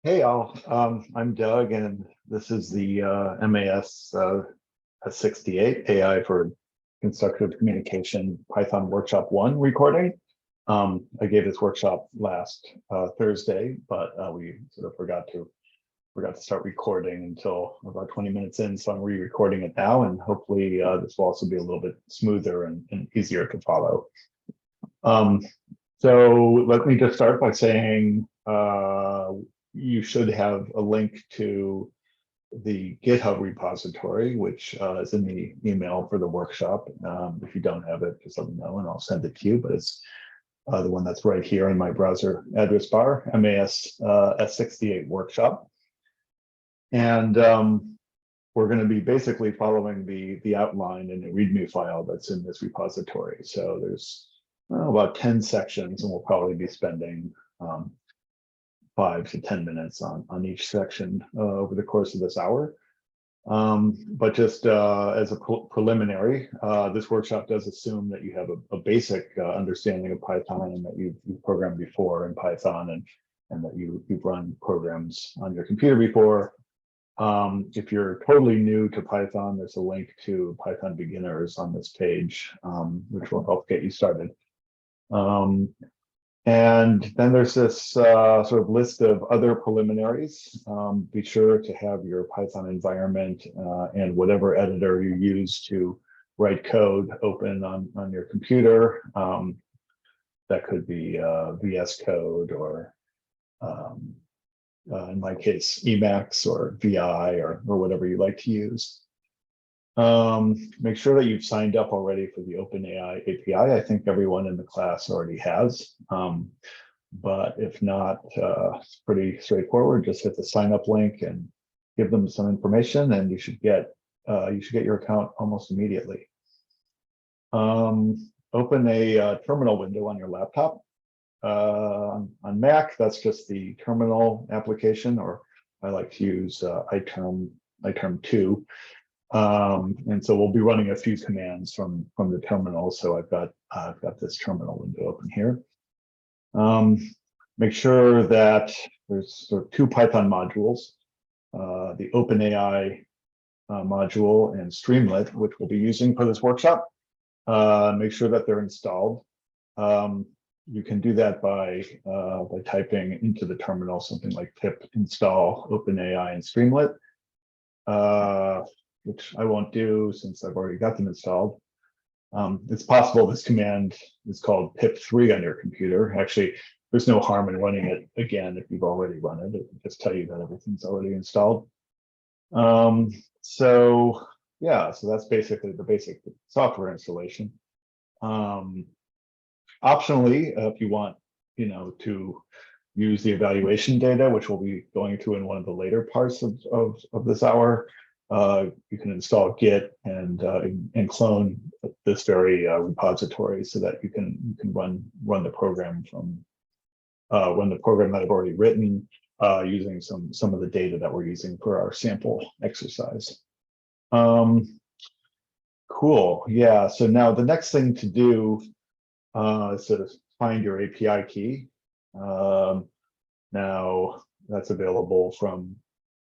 Hey all, I'm Doug, and this is the MAS 68 AI for Constructive Communication Python Workshop 1 recording. I gave this workshop last Thursday, but we sort of forgot to start recording until about 20 minutes in, so I'm re-recording it now, and hopefully this will also be a little bit smoother and easier to follow. So let me just start by saying you should have a link to the GitHub repository, which is in the email for the workshop. If you don't have it, just let me know and I'll send it to you, but it's the one that's right here in my browser address bar, MAS S68 workshop. And we're going to be basically following the outline in the README file that's in this repository. So there's about 10 sections, and we'll probably be spending 5 to 10 minutes on each section over the course of this hour. But just as a preliminary, this workshop does assume that you have a basic understanding of Python, and that you've programmed before in Python, and that you've run programs on your computer before. If you're totally new to Python, there's a link to Python Beginners on this page, which will help get you started. And then there's this sort of list of other preliminaries. Be sure to have your Python environment and whatever editor you use to write code open on your computer. That could be VS Code, or in my case, Emacs or VI, or whatever you like to use. Make sure that you've signed up already for the OpenAI API. I think everyone in the class already has, but if not, it's pretty straightforward. Just hit the sign up link and give them some information, and you should get your account almost immediately. Open a terminal window on your laptop. On Mac, that's just the terminal application, or I like to use iTerm 2. And so we'll be running a few commands from the terminal. So I've got this terminal window open here. Make sure that there's sort of 2 Python modules, the OpenAI module and Streamlit, which we'll be using for this workshop. Make sure that they're installed. You can do that by typing into the terminal something like pip install OpenAI and Streamlit. Which I won't do since I've already got them installed. It's possible this command is called pip3 on your computer. Actually, there's no harm in running it again if you've already run it. It will just tell you that everything's already installed. So yeah, so that's basically the basic software installation. Optionally, if you want, to use the evaluation data, which we'll be going to in one of the later parts of this hour, you can install Git and clone this very repository, so that you can run the program that I've already written using some of the data that we're using for our sample exercise. Cool. Yeah. So now the next thing to do is to find your API key. Now that's available from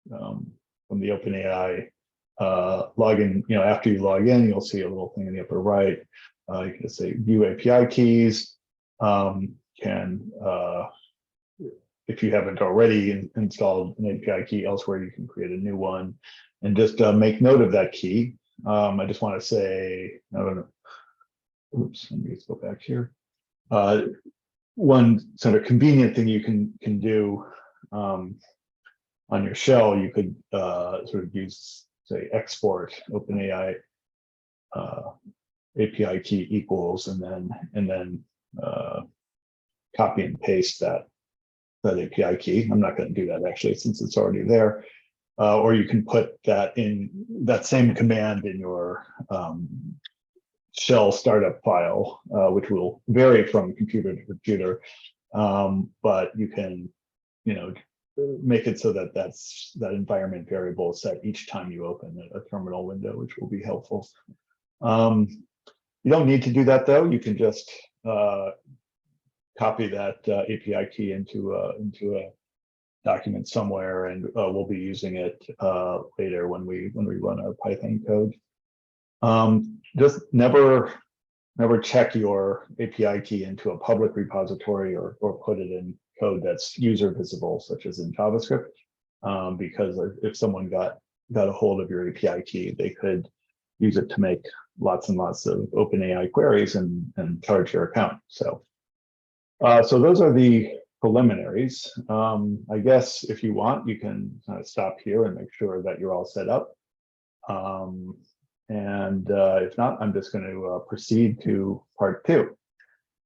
the OpenAI login. After you log in, you'll see a little thing in the upper right. You can say view API keys. If you haven't already installed an API key elsewhere, you can create a new one, and just make note of that key. I just want to say, I don't know. Oops, let me just go back here. One sort of convenient thing you can do on your shell, you could sort of use, say, export OpenAI API key equals, and then copy and paste that API key. I'm not going to do that actually, since it's already there. Or you can put that same command in your shell startup file, which will vary from computer to computer, but you can, make it so that that environment variable is set each time you open a terminal window, which will be helpful. You don't need to do that though. You can just copy that API key into a document somewhere, and we'll be using it later when we run our Python code. Just never check your API key into a public repository or put it in code that's user visible, such as in JavaScript, because if someone got a hold of your API key, they could use it to make lots and lots of OpenAI queries and charge your account. So those are the preliminaries. I guess if you want, you can stop here and make sure that you're all set up. If not, I'm just going to proceed to part 2.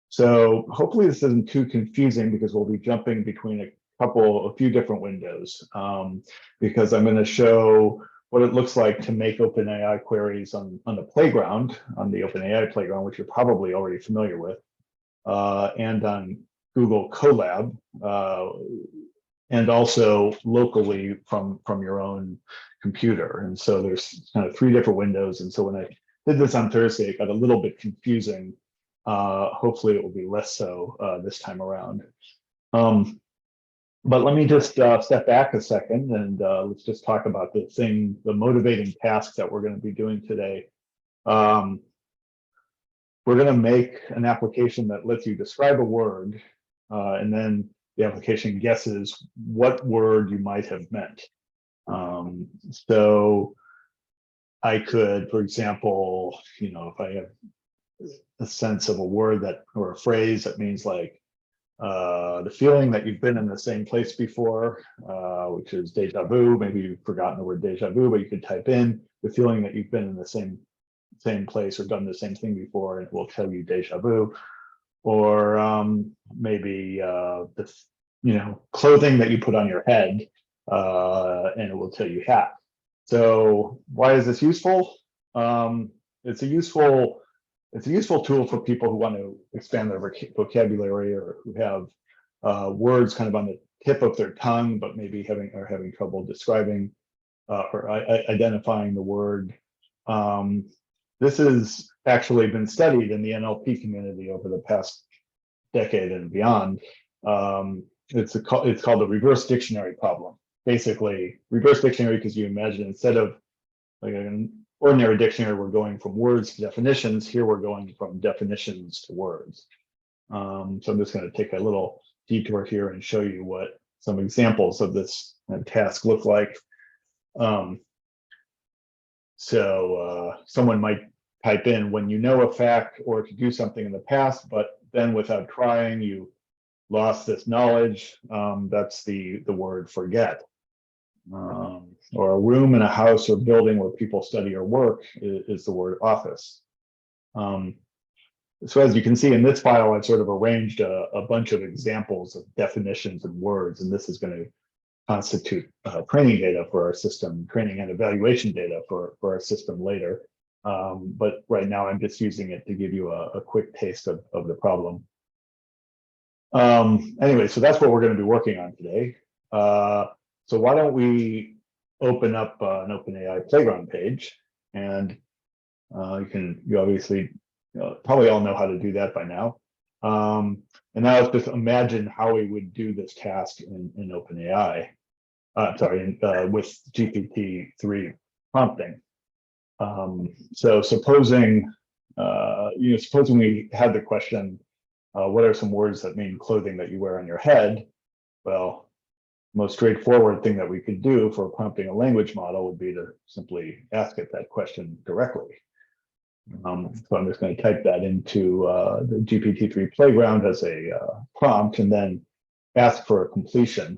So hopefully this isn't too confusing, because we'll be jumping between a few different windows, because I'm going to show what it looks like to make OpenAI queries on the playground, on the OpenAI playground, which you're probably already familiar with, and on Google Colab, and also locally from your own computer. And so there's kind of 3 different windows. And so when I did this on Thursday, it got a little bit confusing. Hopefully it will be less so this time around. But let me just step back a second, and let's just talk about the motivating task that we're going to be doing today. We're going to make an application that lets you describe a word, and then the application guesses what word you might have meant. So I could, for example, if I have a sense of a word or a phrase that means like the feeling that you've been in the same place before, which is deja vu. Maybe you've forgotten the word deja vu, but you could type in the feeling that you've been in the same place or done the same thing before, and it will tell you deja vu. Or maybe clothing that you put on your head, and it will tell you hat. So why is this useful? It's a useful tool for people who want to expand their vocabulary, or who have words kind of on the tip of their tongue, but maybe having trouble describing or identifying the word. This has actually been studied in the NLP community over the past decade and beyond. It's called the reverse dictionary problem. Basically, reverse dictionary, because you imagine instead of like an ordinary dictionary, we're going from words to definitions. Here we're going from definitions to words. So I'm just going to take a little detour here and show you what some examples of this task look like. Someone might type in, when you know a fact or to do something in the past, but then without trying, you lost this knowledge. That's the word forget. Or a room in a house or building where people study or work is the word office. So as you can see in this file, I've sort of arranged a bunch of examples of definitions and words, and this is going to constitute training data for our system, training and evaluation data for our system later. But right now I'm just using it to give you a quick taste of the problem. Anyway, so that's what we're going to be working on today. So why don't we open up an OpenAI playground page, and you obviously probably all know how to do that by now. And now let's just imagine how we would do this task in OpenAI. With GPT-3 prompting. So supposing we had the question, what are some words that mean clothing that you wear on your head? Well, most straightforward thing that we could do for prompting a language model would be to simply ask it that question directly. So I'm just going to type that into the GPT-3 playground as a prompt, and then ask for a completion.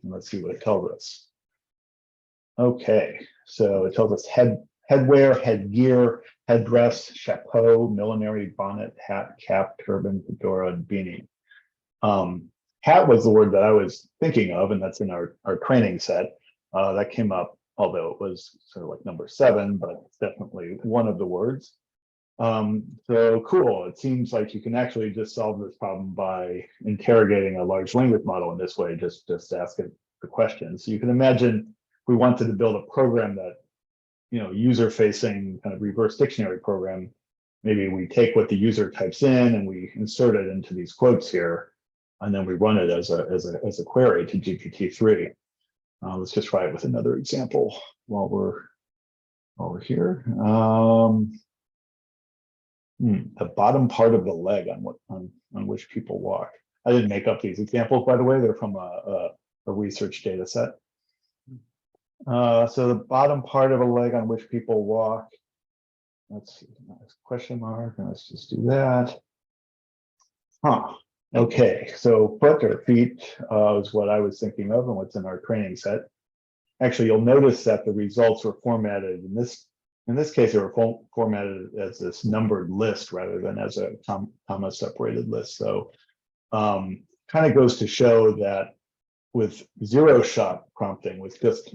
Let's see what it tells us. Okay, so it tells us headwear, headgear, headdress, chapeau, millinery, bonnet, hat, cap, turban, fedora, and beanie. Hat was the word that I was thinking of, and that's in our training set. That came up, although it was sort of like number 7, but it's definitely one of the words. So cool. It seems like you can actually just solve this problem by interrogating a large language model in this way, just ask it the question. So you can imagine we wanted to build a program that, user-facing kind of reverse dictionary program maybe we take what the user types in and we insert it into these quotes here, and then we run it as a query to GPT-3. Let's just try it with another example while we're here. The bottom part of the leg on which people walk. I didn't make up these examples, by the way. They're from a research data set. So the bottom part of a leg on which people walk. Let's see, question mark, and let's just do that. Okay, so foot or feet is what I was thinking of and what's in our training set. Actually, you'll notice that the results were formatted in this case, they were formatted as this numbered list rather than as a comma separated list. So kind of goes to show that with zero shot prompting, with just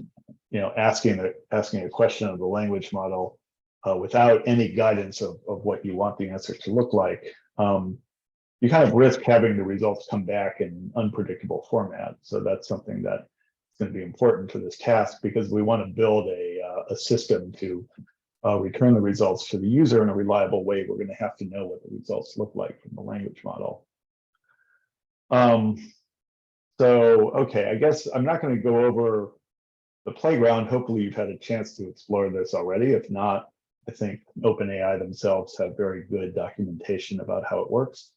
asking a question of the language model without any guidance of what you want the answer to look like, you kind of risk having the results come back in unpredictable format. So that's something that's going to be important for this task, because we want to build a system to return the results to the user in a reliable way. We're going to have to know what the results look like from the language model. So, okay, I guess I'm not going to go over the playground. Hopefully you've had a chance to explore this already. If not, I think OpenAI themselves have very good documentation about how it works.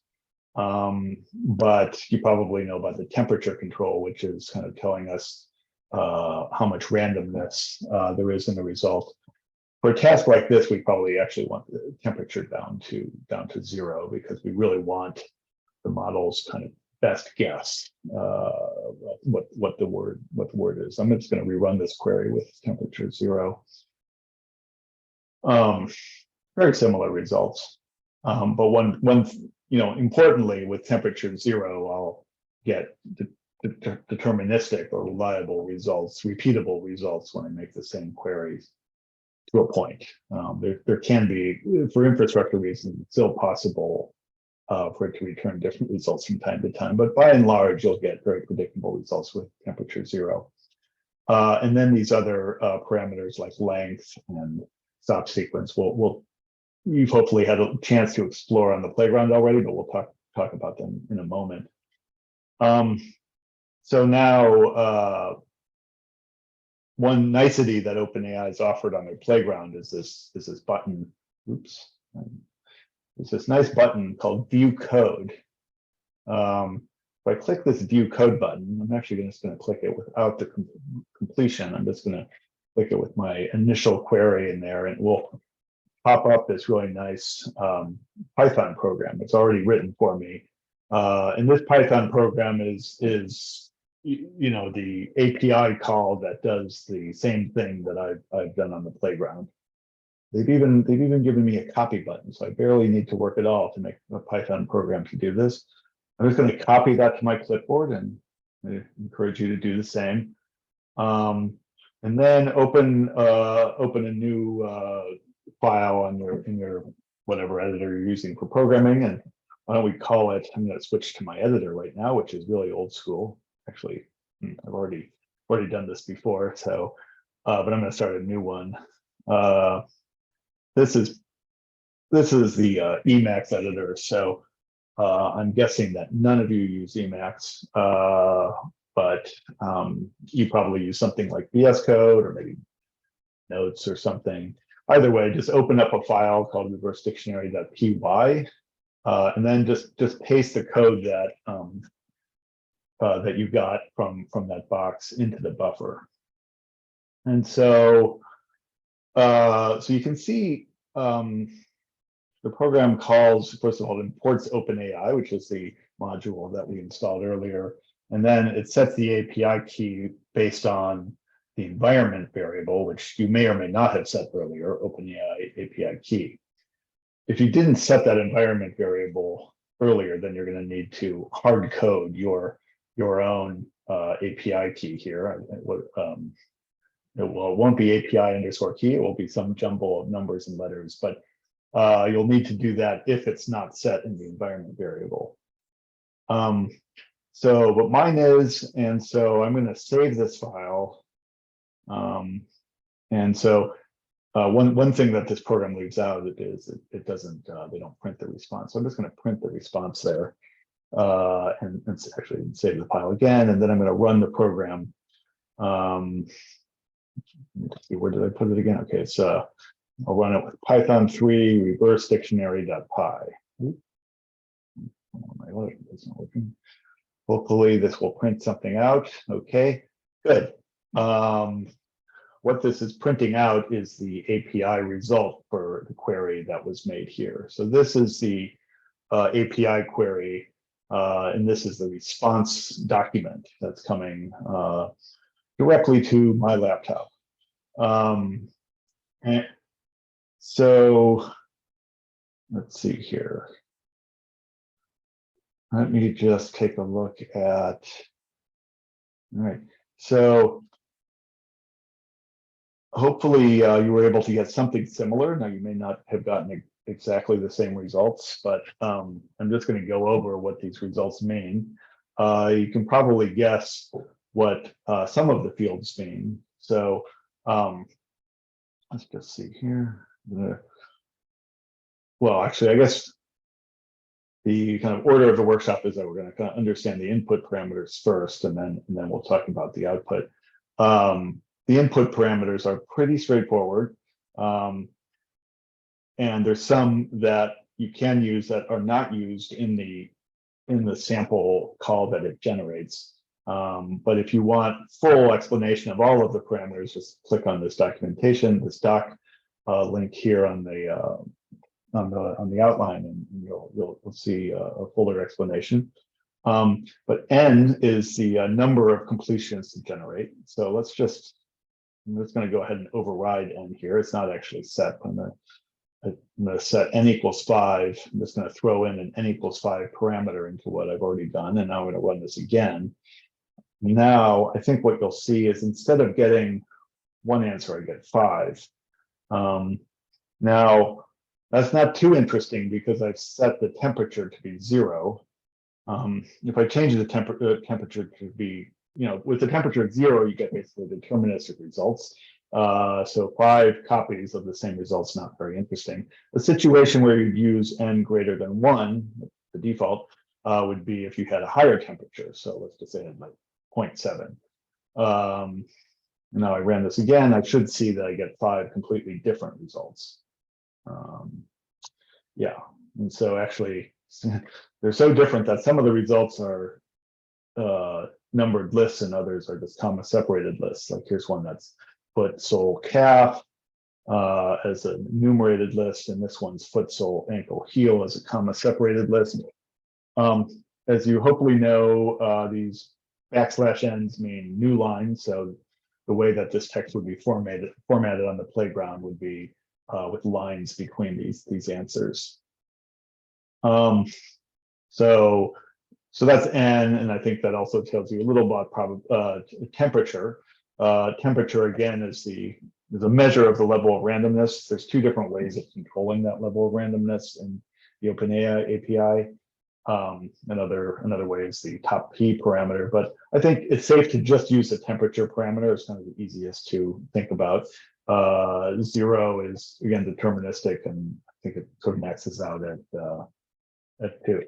But you probably know about the temperature control, which is kind of telling us how much randomness there is in the result. For a task like this, we probably actually want the temperature down to 0, because we really want the model's kind of best guess what the word is. I'm just going to rerun this query with temperature 0. Very similar results, but one importantly, with temperature 0, I'll get deterministic or reliable results, repeatable results when I make the same queries to a point. There can be, for infrastructure reasons, it's still possible for it to return different results from time to time, but by and large, you'll get very predictable results with temperature 0. And then these other parameters like length and stop sequence, you've hopefully had a chance to explore on the playground already, but we'll talk about them in a moment. So now, one nicety that OpenAI has offered on their playground is this button. Oops. There's this nice button called View Code. If I click this View Code button, I'm actually just going to click it without the completion. I'm just going to click it with my initial query in there, and it will pop up this really nice Python program. It's already written for me. And this Python program is the API call that does the same thing that I've done on the playground. They've even given me a copy button, so I barely need to work at all to make a Python program to do this. I'm just going to copy that to my clipboard, and I encourage you to do the same. And then open a new file in your whatever editor you're using for programming, and why don't we call it? I'm going to switch to my editor right now, which is really old school. Actually, I've already done this before, so but I'm going to start a new one. This is the Emacs editor, so I'm guessing that none of you use Emacs, but you probably use something like VS Code or maybe Notes or something. Either way, just open up a file called reversedictionary.py, and then just paste the code that you got from that box into the buffer. And so you can see the program calls, first of all, it imports OpenAI, which is the module that we installed earlier, and then it sets the API key based on the environment variable, which you may or may not have set earlier, OpenAI API key. If you didn't set that environment variable earlier, then you're going to need to hard code your own API key here. It won't be API underscore key. It will be some jumble of numbers and letters, but you'll need to do that if it's not set in the environment variable. But mine is, and so I'm going to save this file. And so one thing that this program leaves out is it doesn't, they don't print the response. So I'm just going to print the response there, and actually save the file again, and then I'm going to run the program. Let's see, where did I put it again? Okay, so I'll run it with Python 3 reverse dictionary.py. My logic isn't working. Hopefully this will print something out. Okay, good. What this is printing out is the API result for the query that was made here. So this is the API query, and this is the response document that's coming directly to my laptop. And so let's see here. Let me just take a look at, all right, so hopefully you were able to get something similar. Now you may not have gotten exactly the same results, but I'm just going to go over what these results mean. You can probably guess what some of the fields mean. So let's just see here. Well, actually, I guess the kind of order of the workshop is that we're going to kind of understand the input parameters first, and then we'll talk about the output. The input parameters are pretty straightforward, and there's some that you can use that are not used in the sample call that it generates. But if you want full explanation of all of the parameters, just click on this documentation, this doc link here on the outline, and you'll see a fuller explanation. But n is the number of completions to generate. So I'm just going to go ahead and override n here. It's not actually set. I'm going to set n equals 5. I'm just going to throw in an n equals 5 parameter into what I've already done, and now I'm going to run this again. Now I think what you'll see is instead of getting one answer, I get 5. Now that's not too interesting because I've set the temperature to be 0. If I change the temperature to be, with the temperature at 0, you get basically deterministic results. So 5 copies of the same results, not very interesting. A situation where you'd use n greater than 1, the default, would be if you had a higher temperature. So let's just say like 0.7. Now I ran this again, I should see that I get 5 completely different results. Yeah, and so actually they're so different that some of the results are numbered lists and others are just comma separated lists. Like here's one that's foot, sole, calf as a enumerated list, and this one's foot, sole, ankle, heel as a comma separated list. As you hopefully know, these \n's mean new lines. So the way that this text would be formatted on the playground would be with lines between these answers. So that's n, and I think that also tells you a little about temperature. Temperature again is a measure of the level of randomness. There's 2 different ways of controlling that level of randomness in the OpenAI API. Another way is the top P parameter, but I think it's safe to just use the temperature parameter. It's kind of the easiest to think about. 0 is again deterministic, and I think it sort of maxes out at 2.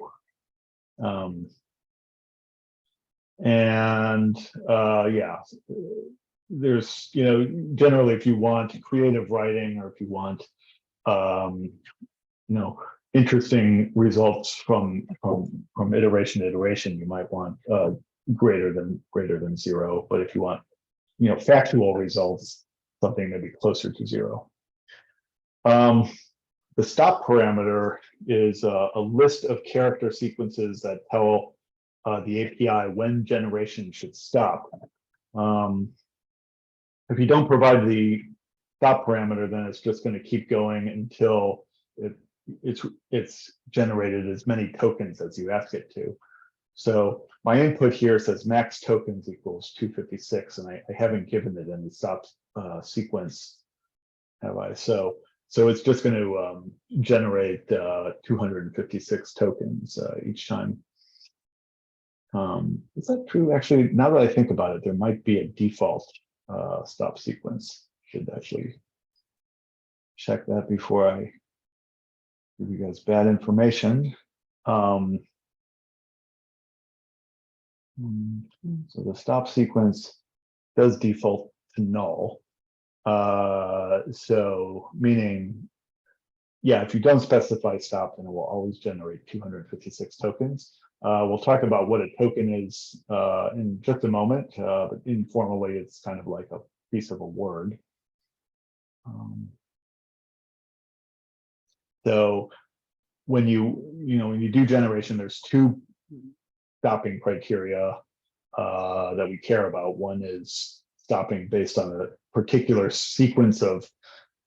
Yeah, there's generally if you want creative writing, or if you want interesting results from iteration to iteration, you might want greater than 0. But if you want factual results, something maybe closer to 0. The stop parameter is a list of character sequences that tell the API when generation should stop. If you don't provide the stop parameter, then it's just going to keep going until it's generated as many tokens as you ask it to. So my input here says max tokens equals 256, and I haven't given it any stop sequence, have I? So it's just going to generate 256 tokens each time. Is that true? Actually, now that I think about it, there might be a default stop sequence. Should actually check that before I give you guys bad information. So the stop sequence does default to null. So meaning, yeah, if you don't specify stop, then it will always generate 256 tokens. We'll talk about what a token is in just a moment, but informally, it's kind of like a piece of a word. So when you do generation, there's two stopping criteria that we care about. One is stopping based on a particular sequence of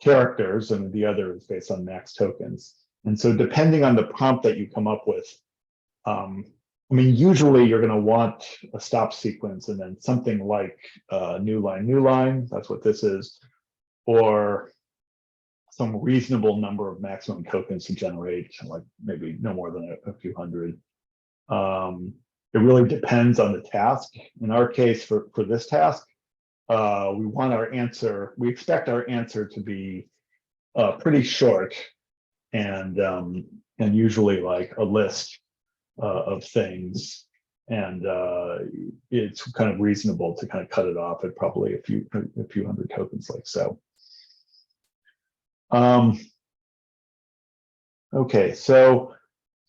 characters, and the other is based on max tokens. And so depending on the prompt that you come up with, I mean, usually you're going to want a stop sequence and then something like new line, that's what this is, or some reasonable number of maximum tokens to generate, like maybe no more than a few hundred. It really depends on the task. In our case, for this task, we want our answer, we expect our answer to be pretty short and usually like a list of things, and it's kind of reasonable to kind of cut it off at probably a few hundred tokens, like so. Okay, so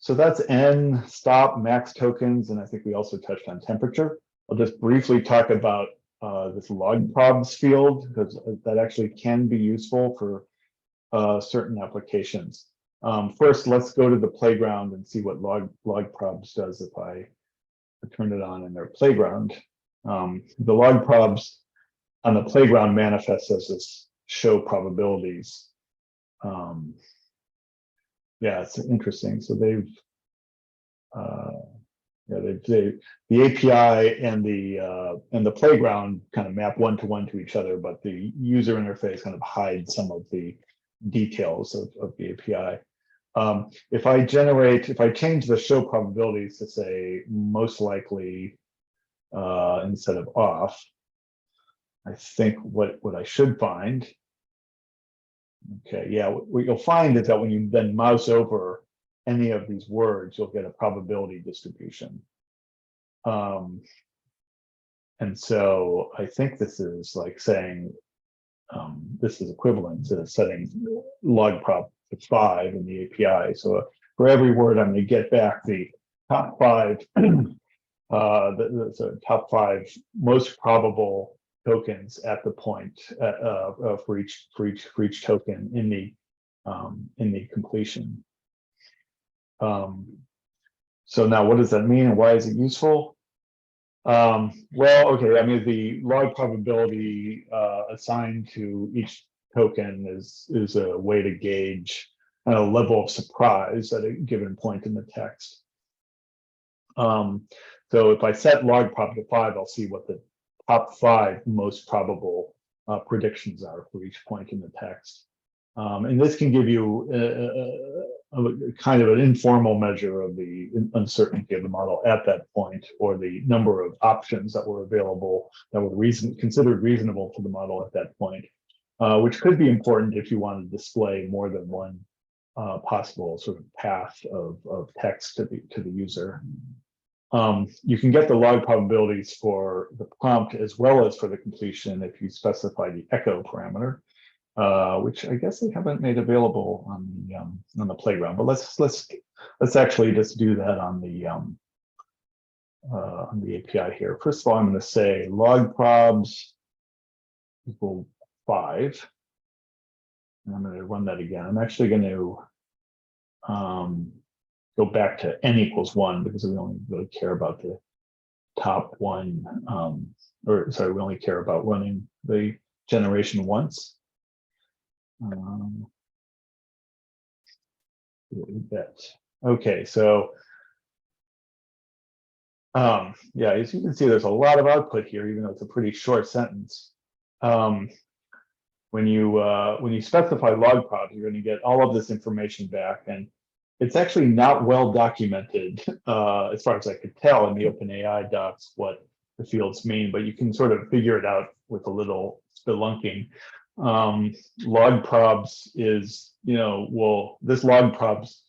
that's n, stop, max tokens, and I think we also touched on temperature. I'll just briefly talk about this log probs field, because that actually can be useful for certain applications. First, let's go to the playground and see what log probs does if I turn it on in their playground. The log probs on the playground manifests as this show probabilities. Yeah, it's interesting. So they've the API and the playground kind of map one-to-one to each other, but the user interface kind of hides some of the details of the API. If I change the show probabilities to say most likely instead of off, I think what I should find, okay, yeah, what you'll find is that when you then mouse over any of these words, you'll get a probability distribution. And so I think this is like saying this is equivalent to setting log prop to 5 in the API. So for every word, I'm going to get back the top 5, the top 5 most probable tokens at the point for each token in the completion. So now, what does that mean, and why is it useful? Well, okay, I mean, the log probability assigned to each token is a way to gauge a level of surprise at a given point in the text. So if I set log prob to 5, I'll see what the top 5 most probable predictions are for each point in the text. And this can give you a kind of an informal measure of the uncertainty of the model at that point, or the number of options that were available that were considered reasonable to the model at that point, which could be important if you want to display more than one possible sort of path of text to the user. You can get the log probabilities for the prompt as well as for the completion if you specify the echo parameter, which I guess they haven't made available on the playground. But let's actually just do that on the API here. First of all, I'm going to say log probs equal 5, and I'm going to run that again. I'm actually going to go back to n equals 1 because we only really care about the top one, or sorry, we only care about running the generation once. Okay, so yeah, as you can see, there's a lot of output here, even though it's a pretty short sentence. When you specify log probs, you're going to get all of this information back, and it's actually not well documented, as far as I could tell in the OpenAI docs, what the fields mean, but you can sort of figure it out with a little spelunking. log probs is, well, this log probs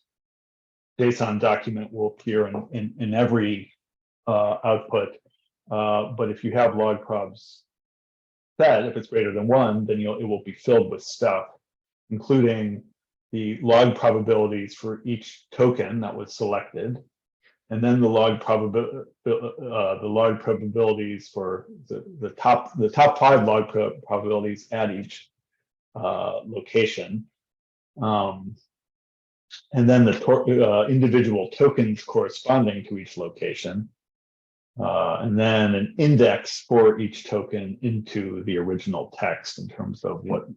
JSON document will appear in every output. But if you have log probs set, if it's greater than 1, then it will be filled with stuff, including the log probabilities for each token that was selected, and then the log probabilities for the top 5 log probabilities at each location, and then the individual tokens corresponding to each location, and then an index for each token into the original text in terms of what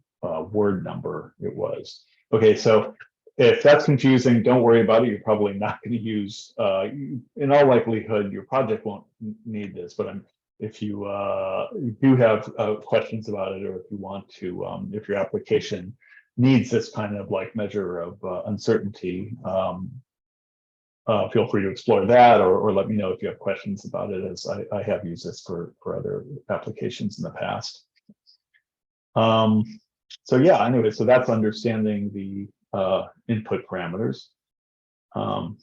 word number it was. Okay, so if that's confusing, don't worry about it. You're probably not going to use, in all likelihood, your project won't need this, but if you do have questions about it, or if you want to, if your application needs this kind of like measure of uncertainty, feel free to explore that, or let me know if you have questions about it, as I have used this for other applications in the past. So yeah, anyway, so that's understanding the input parameters. Now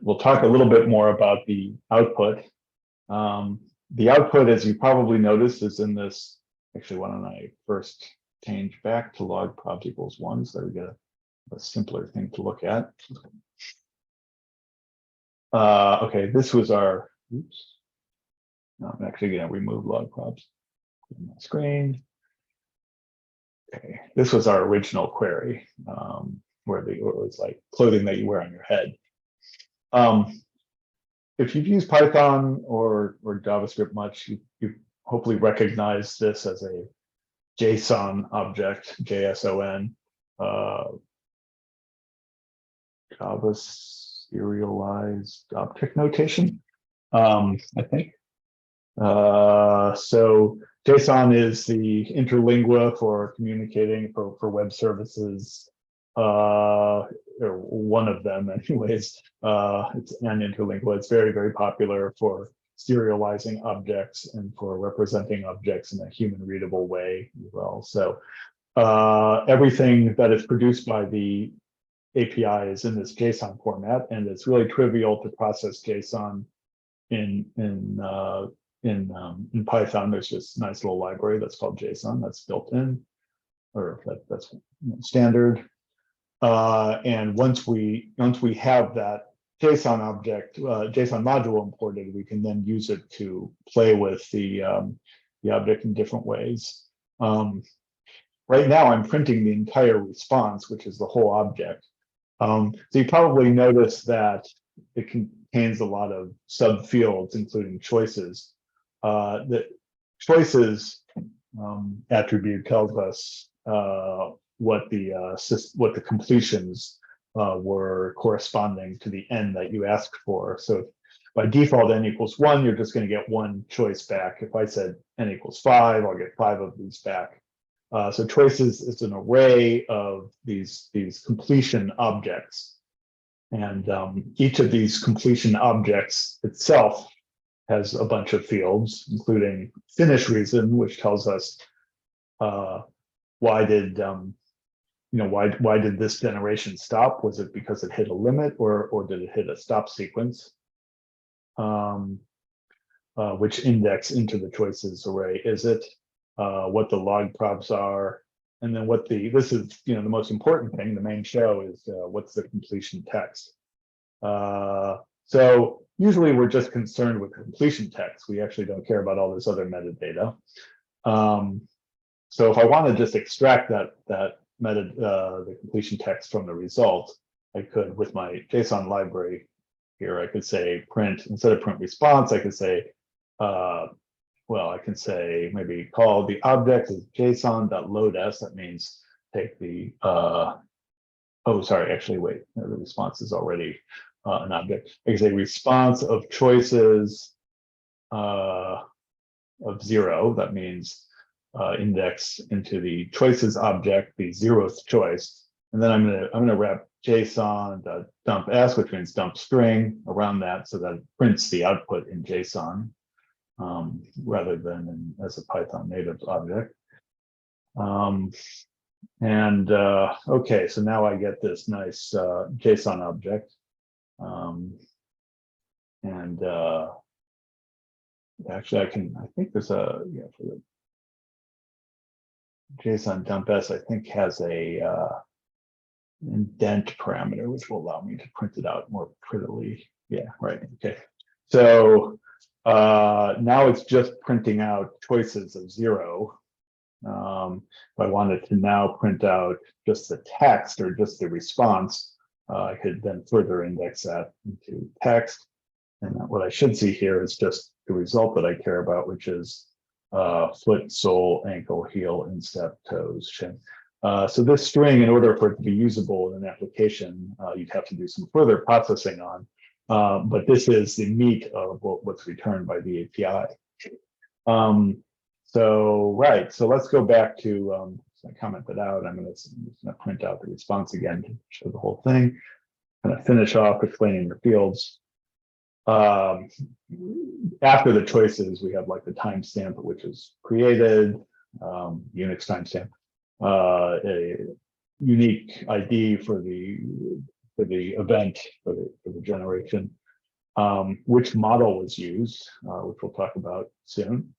we'll talk a little bit more about the output. The output, as you probably noticed, is in this. Actually, why don't I first change back to log probs equals 1 so that we get a simpler thing to look at. Okay, this was our, oops. No, I'm actually going to remove log probs from my screen. Okay, this was our original query, where it was like clothing that you wear on your head. If you've used Python or JavaScript much, you hopefully recognize this as a JSON object, JSON, Java serialized object notation, I think. So JSON is the interlingua for communicating for web services, or one of them anyways. It's an interlingua. It's very, very popular for serializing objects and for representing objects in a human readable way as well. So everything that is produced by the API is in this JSON format, and it's really trivial to process JSON in Python. There's this nice little library that's called JSON that's built in, or that's standard. And once we have that JSON object, JSON module imported, we can then use it to play with the object in different ways. Right now, I'm printing the entire response, which is the whole object. So you probably notice that it contains a lot of subfields, including choices. The choices attribute tells us what the completions were corresponding to the n that you asked for. So by default, n equals 1, you're just going to get 1 choice back. If I said n equals 5, I'll get 5 of these back. So choices is an array of these completion objects, and each of these completion objects itself has a bunch of fields, including finish reason, which tells us why did this generation stop? Was it because it hit a limit, or did it hit a stop sequence? Which index into the choices array is it? What the log probs are, and then this is the most important thing, the main show, is what's the completion text. So usually we're just concerned with completion text. We actually don't care about all this other metadata. So if I want to just extract the completion text from the result, I could, with my JSON library here, I could say print, instead of print response, I could say, well, I can say maybe call the object as JSON.loadS. That means take the, oh, sorry, actually, wait, the response is already an object. I can say response of choices of 0. That means index into the choices object, the 0th choice. And then I'm gonna wrap JSON.dump s, which means dump string, around that, so that it prints the output in JSON. Rather than as a Python native object. Okay, so now I get this nice JSON object. And actually I think there's a, yeah, for the JSON dump S, I think has a indent parameter, which will allow me to print it out more prettily. Yeah, right. Okay. So now it's just printing out choices of 0. If I wanted to now print out just the text or just the response, I could then further index that into text. And what I should see here is just the result that I care about, which is foot, sole, ankle, heel, instep, toes, shin. So this string, in order for it to be usable in an application, you'd have to do some further processing on. But this is the meat of what's returned by the API. Right, so let's go back to, so I commented out, I'm going to print out the response again to show the whole thing. I'm going to finish off explaining the fields. After the choices, we have like the timestamp, which is created, Unix timestamp, a unique ID for the event, for the generation, which model was used, which we'll talk about soon,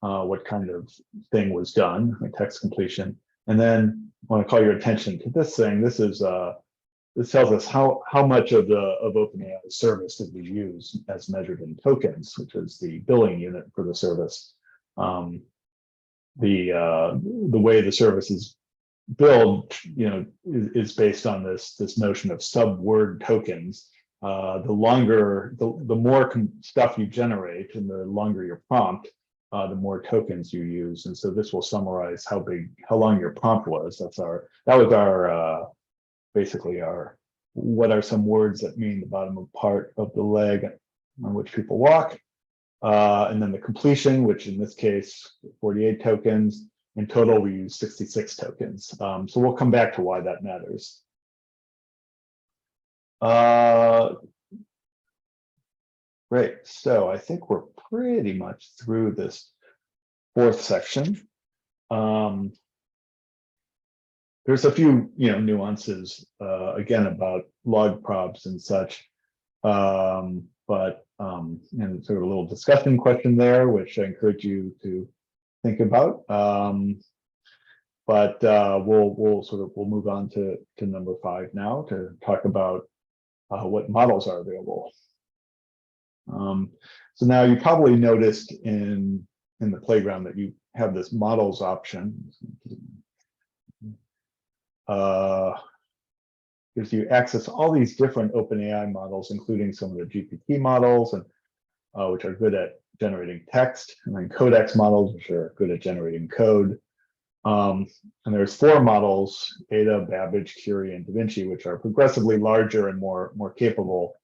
what kind of thing was done, like text completion. And then I want to call your attention to this thing. This is this tells us how much of OpenAI service did we use as measured in tokens, which is the billing unit for the service. The way the service is billed, is based on this notion of sub-word tokens. The more stuff you generate and the longer your prompt, the more tokens you use. And so this will summarize how long your prompt was. That was our basically what are some words that mean the bottom part of the leg on which people walk, and then the completion, which in this case 48 tokens. In total we use 66 tokens. So we'll come back to why that matters. Great, so I think we're pretty much through this fourth section. There's a few, nuances, again, about log probs and such, and sort of a little discussion question there, which I encourage you to think about. We'll move on to number 5 now to talk about what models are available. So now you probably noticed in the playground that you have this models option. Gives you access to all these different OpenAI models, including some of the GPT models, and which are good at generating text, and then codex models, which are good at generating code. And there's 4 models: Ada, Babbage, Curie, and Da Vinci, which are progressively larger and more capable.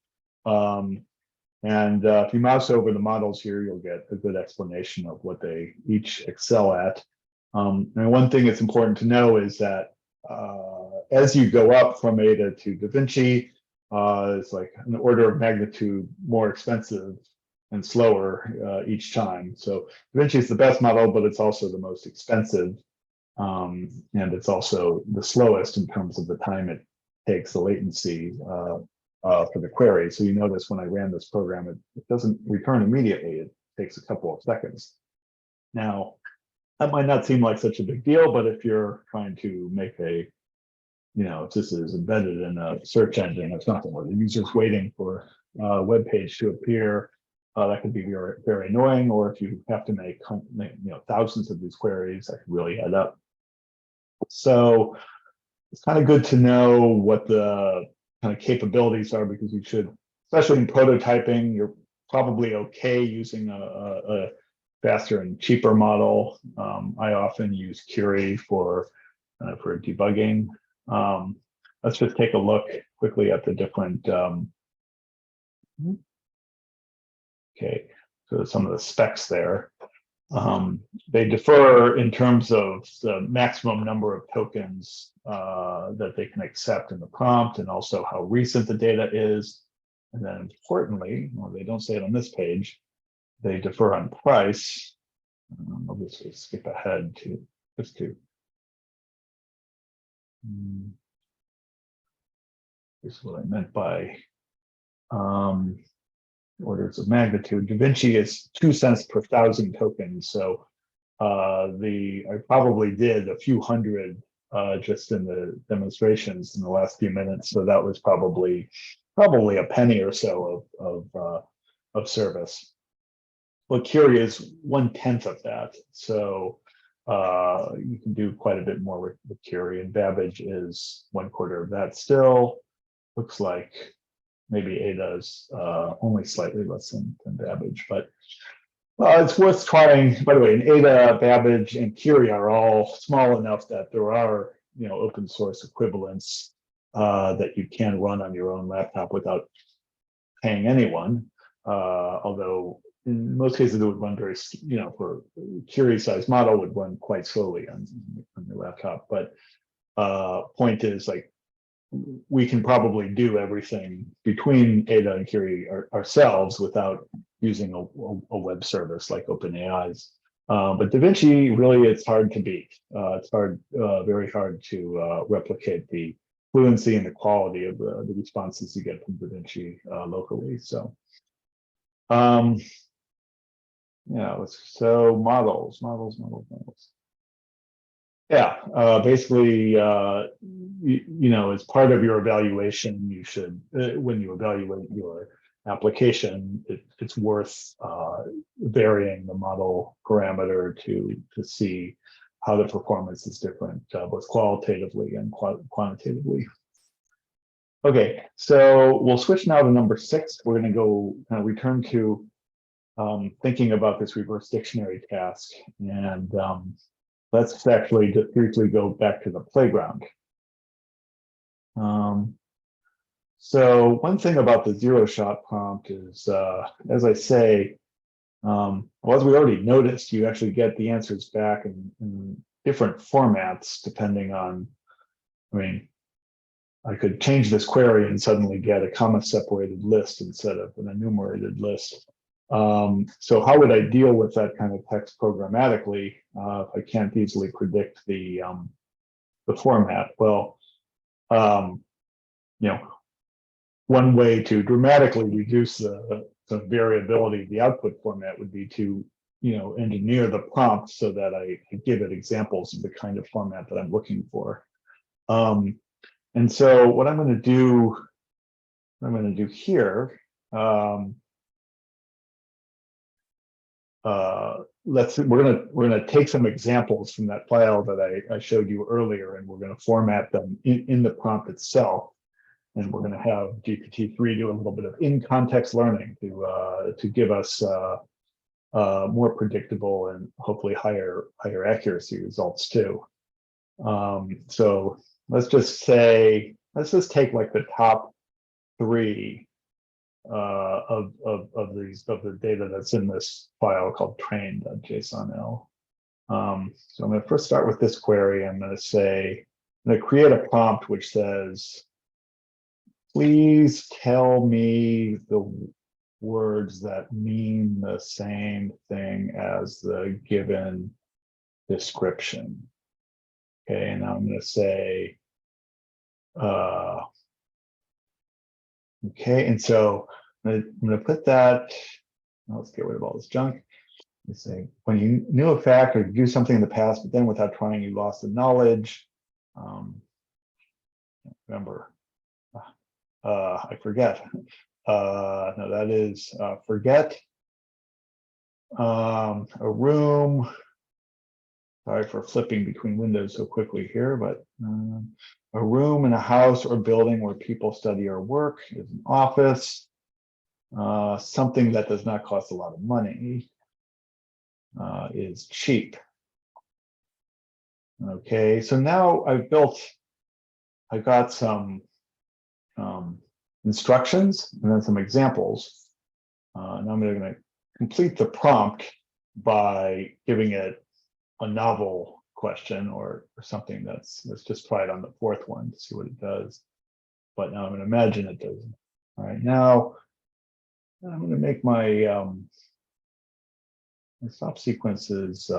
If you mouse over the models here, you'll get a good explanation of what they each excel at. And one thing that's important to know is that as you go up from Ada to Da Vinci, it's like an order of magnitude more expensive and slower each time. So Da Vinci is the best model, but it's also the most expensive. And it's also the slowest in terms of the time it takes, the latency for the query. So you notice when I ran this program, it doesn't return immediately. It takes a couple of seconds. Now, that might not seem like such a big deal, but if you're trying to make if this is embedded in a search engine, it's nothing where the user's waiting for a web page to appear, that could be very, very annoying. Or if you have to make thousands of these queries, that could really add up. So it's kind of good to know what the kind of capabilities are, because you should, especially in prototyping, you're probably okay using a faster and cheaper model. I often use Curie for debugging. Let's just take a look quickly at the different. Okay, so some of the specs there. They differ in terms of the maximum number of tokens that they can accept in the prompt, and also how recent the data is. And then importantly, well, they don't say it on this page, they differ on price. I'll just skip ahead to Here's what I meant by orders of magnitude. DaVinci is 2 cents per 1,000 tokens. So I probably did a few hundred just in the demonstrations in the last few minutes. So that was probably a penny or so of service. Well, Curie is 1/10 of that. So you can do quite a bit more with Curie, and Babbage is 1/4 of that still. Looks like maybe Ada is only slightly less than Babbage, but it's worth trying. By the way, and Ada, Babbage, and Curie are all small enough that there are open source equivalents that you can run on your own laptop without paying anyone. Although in most cases it would run very, for Curie size model would run quite slowly on your laptop. But point is, like, we can probably do everything between Ada and Curie ourselves without using a web service like OpenAI's. But DaVinci, really, it's hard to beat. It's very hard to replicate the fluency and the quality of the responses you get from DaVinci locally. So, so models. Yeah, basically, as part of your evaluation, you should, when you evaluate your application, it's worth varying the model parameter to see how the performance is different, both qualitatively and quantitatively. Okay, so we'll switch now to number 6. We're going to go return to thinking about this reverse dictionary task, and let's actually just briefly go back to the playground. So one thing about the 0-shot prompt is, as I say, as we already noticed, you actually get the answers back in different formats depending on, I could change this query and suddenly get a comma-separated list instead of an enumerated list. So how would I deal with that kind of text programmatically if I can't easily predict the format? Well, one way to dramatically reduce the variability of the output format would be to engineer the prompt so that I give it examples of the kind of format that I'm looking for. And so what I'm going to do here, we're gonna take some examples from that file that I showed you earlier, and we're going to format them in the prompt itself. And we're going to have GPT-3 do a little bit of in-context learning to give us more predictable and hopefully higher accuracy results too. So let's just take like the top 3 of the data that's in this file called train.jsonl. So I'm going to first start with this query. I'm going to create a prompt which says, please tell me the words that mean the same thing as the given description. Okay, and now I'm going to say, okay, and so I'm going to put that, let's get rid of all this junk. Let's say, when you knew a fact or do something in the past, but then without trying, you lost the knowledge. Remember, I forget. No, that is forget. A room. Sorry for flipping between windows so quickly here, but a room in a house or building where people study or work is an office. Something that does not cost a lot of money is cheap. Okay, so now I've got some instructions and then some examples. And I'm going to complete the prompt by giving it a novel question or something let's just try it on the 4th one to see what it does. But now I'm going to imagine it doesn't. All right, now I'm going to make my stop sequences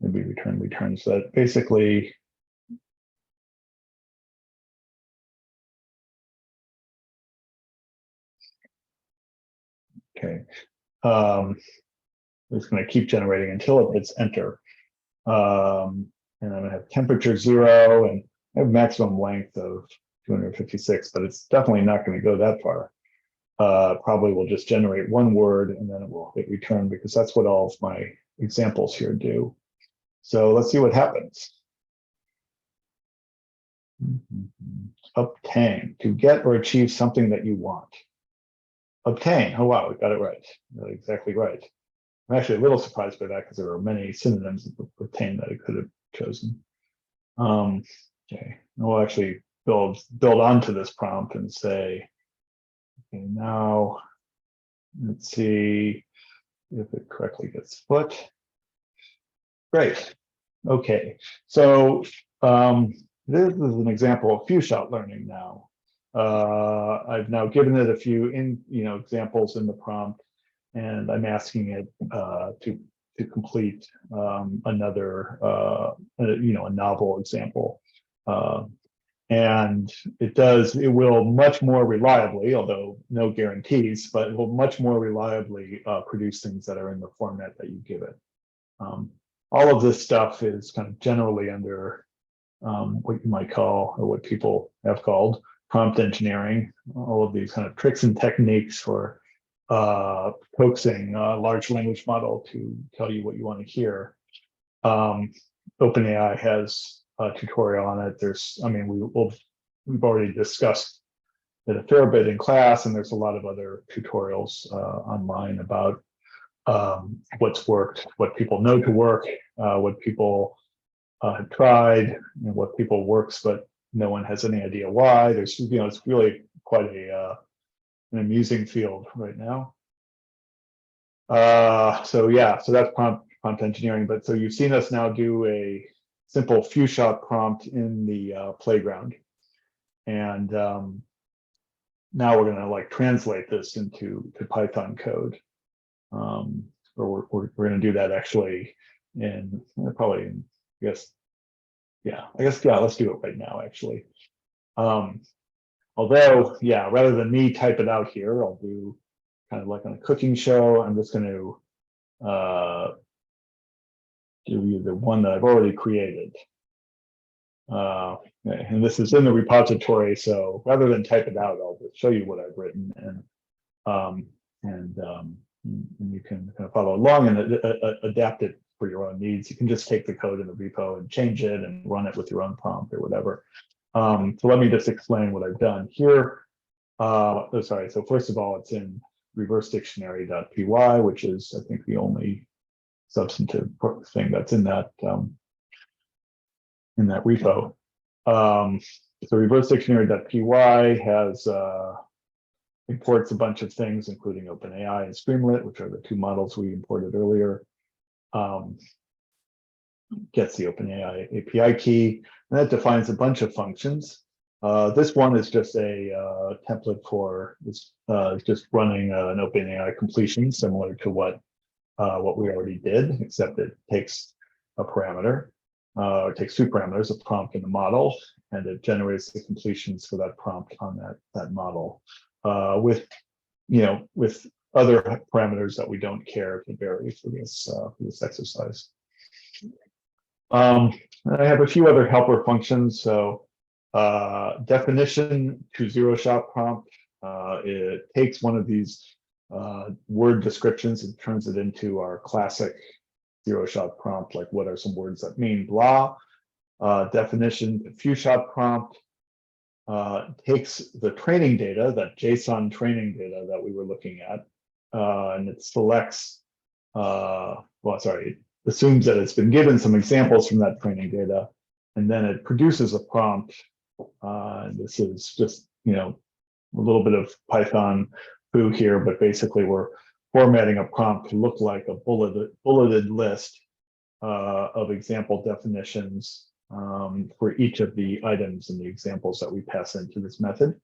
maybe return. So that basically Okay. It's going to keep generating until it hits enter. And I'm going to have temperature 0, and I have maximum length of 256, but it's definitely not going to go that far. Probably will just generate one word and then it will hit return, because that's what all of my examples here do. So let's see what happens. Obtain, to get or achieve something that you want. Obtain, oh wow, we got it right. Exactly right. I'm actually a little surprised by that, because there are many synonyms of obtain that I could have chosen. Okay, we'll actually build onto this prompt and say, okay, now let's see if it correctly gets put. Great. Okay, so this is an example of few-shot learning now. I've now given it a few examples in the prompt, and I'm asking it to complete another a novel example. And it will much more reliably, although no guarantees, but it will much more reliably produce things that are in the format that you give it. All of this stuff is kind of generally under what you might call, or what people have called, prompt engineering. All of these kind of tricks and techniques for coaxing a large language model to tell you what you want to hear. OpenAI has a tutorial on it. We've already discussed it a fair bit in class, and there's a lot of other tutorials online about what's worked, what people know to work, what people have tried, and what people works, but no one has any idea why. There's, it's really quite an amusing field right now. So that's prompt engineering. But so you've seen us now do a simple few-shot prompt in the playground, and now we're going to translate this into Python code. Or we're going to do that actually in probably in, let's do it right now actually. Although, rather than me type it out here, I'll do kind of like on a cooking show. I'm just going to give you the one that I've already created. And this is in the repository, so rather than type it out, I'll just show you what I've written, and you can kind of follow along and adapt it for your own needs. You can just take the code in the repo and change it and run it with your own prompt or whatever. So let me just explain what I've done here. So first of all, it's in reversedictionary.py, which is, I think, the only substantive thing that's in that repo. So reversedictionary.py has imports a bunch of things, including OpenAI and Streamlit, which are the two models we imported earlier. Gets the OpenAI API key, and that defines a bunch of functions. This one is just a template for just running an OpenAI completion, similar to what we already did, except it takes a parameter. It takes two parameters, a prompt and a model, and it generates the completions for that prompt on that model, with other parameters that we don't care to vary for this exercise. I have a few other helper functions. So definition to zero-shot prompt. It takes one of these word descriptions and turns it into our classic zero-shot prompt, like what are some words that mean blah. Definition to few-shot prompt takes the training data, that JSON training data that we were looking at, and it selects, it assumes that it's been given some examples from that training data, and then it produces a prompt. This is just, a little bit of Python foo here, but basically we're formatting a prompt to look like a bulleted list of example definitions for each of the items and the examples that we pass into this method.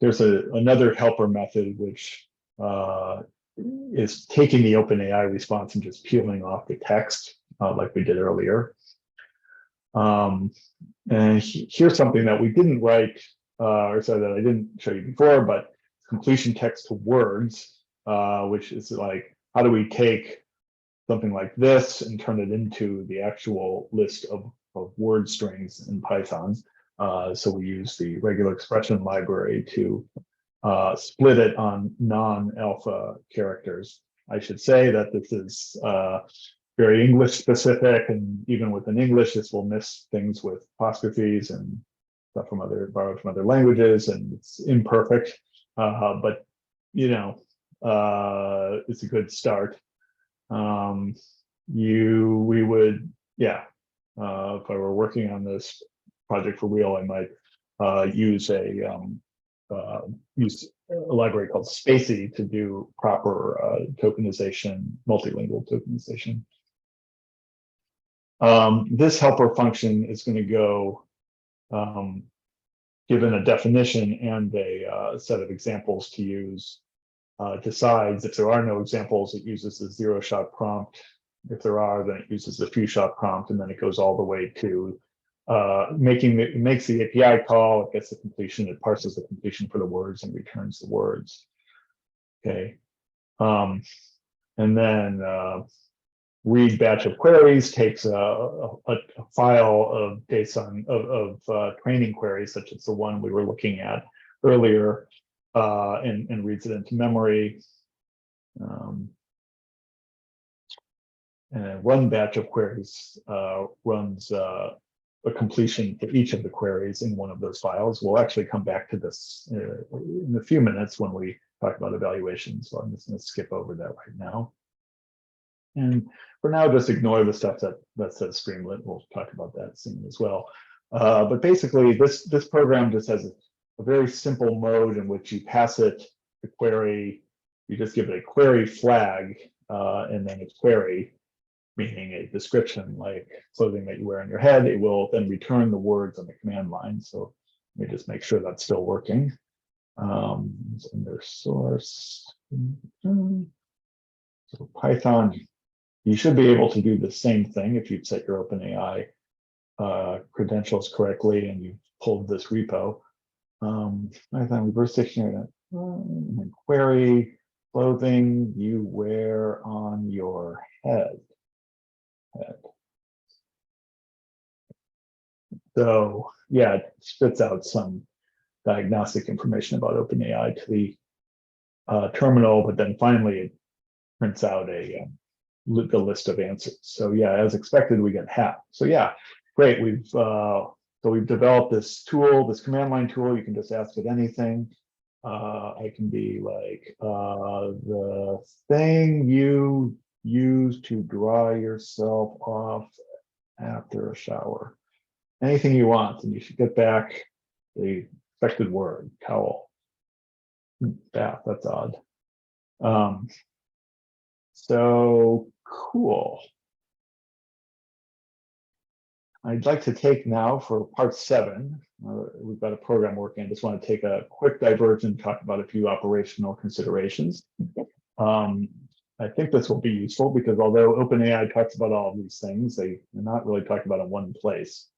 There's another helper method, which is taking the OpenAI response and just peeling off the text like we did earlier. And here's something that we didn't write, or so that I didn't show you before, but it's completion text to words, which is like, how do we take something like this and turn it into the actual list of word strings in Python? So we use the regular expression library to split it on non-alpha characters. I should say that this is very English specific, and even within English, this will miss things with apostrophes and stuff from borrowed from other languages, and it's imperfect, but you know, it's a good start. We would, yeah, if I were working on this project for real, I might use a library called Spacey to do proper tokenization, multilingual tokenization. This helper function is going to go, given a definition and a set of examples to use, decides if there are no examples, it uses the zero-shot prompt. If there are, then it uses the few-shot prompt, and then it goes all the way to it makes the API call, it gets the completion, it parses the completion for the words and returns the words. Okay. And then read batch of queries takes a file of JSON of training queries, such as the one we were looking at earlier, and reads it into memory. And one batch of queries runs a completion for each of the queries in one of those files. We'll actually come back to this in a few minutes when we talk about evaluation. So I'm just going to skip over that right now. And for now, just ignore the stuff that says Streamlit. We'll talk about that soon as well. But basically, this program just has a very simple mode in which you pass it the query. You just give it a query flag and then a query, meaning a description like clothing that you wear on your head. It will then return the words on the command line. So let me just make sure that's still working. It's under source. So Python, you should be able to do the same thing if you've set your OpenAI credentials correctly and you've pulled this repo. Python reverse dictionary, query clothing you wear on your head. So yeah, it spits out some diagnostic information about OpenAI to the terminal, but then finally it prints out the list of answers. So yeah, as expected, we get hat. So yeah, great. We've developed this tool, this command line tool. You can just ask it anything. I can be like the thing you use to dry yourself off after a shower. Anything you want, and you should get back the expected word, towel. Bath, that's odd. So cool. I'd like to take now for part 7. We've got a program working. I just want to take a quick diversion and talk about a few operational considerations. I think this will be useful because although OpenAI talks about all of these things, they're not really talking about it in one place.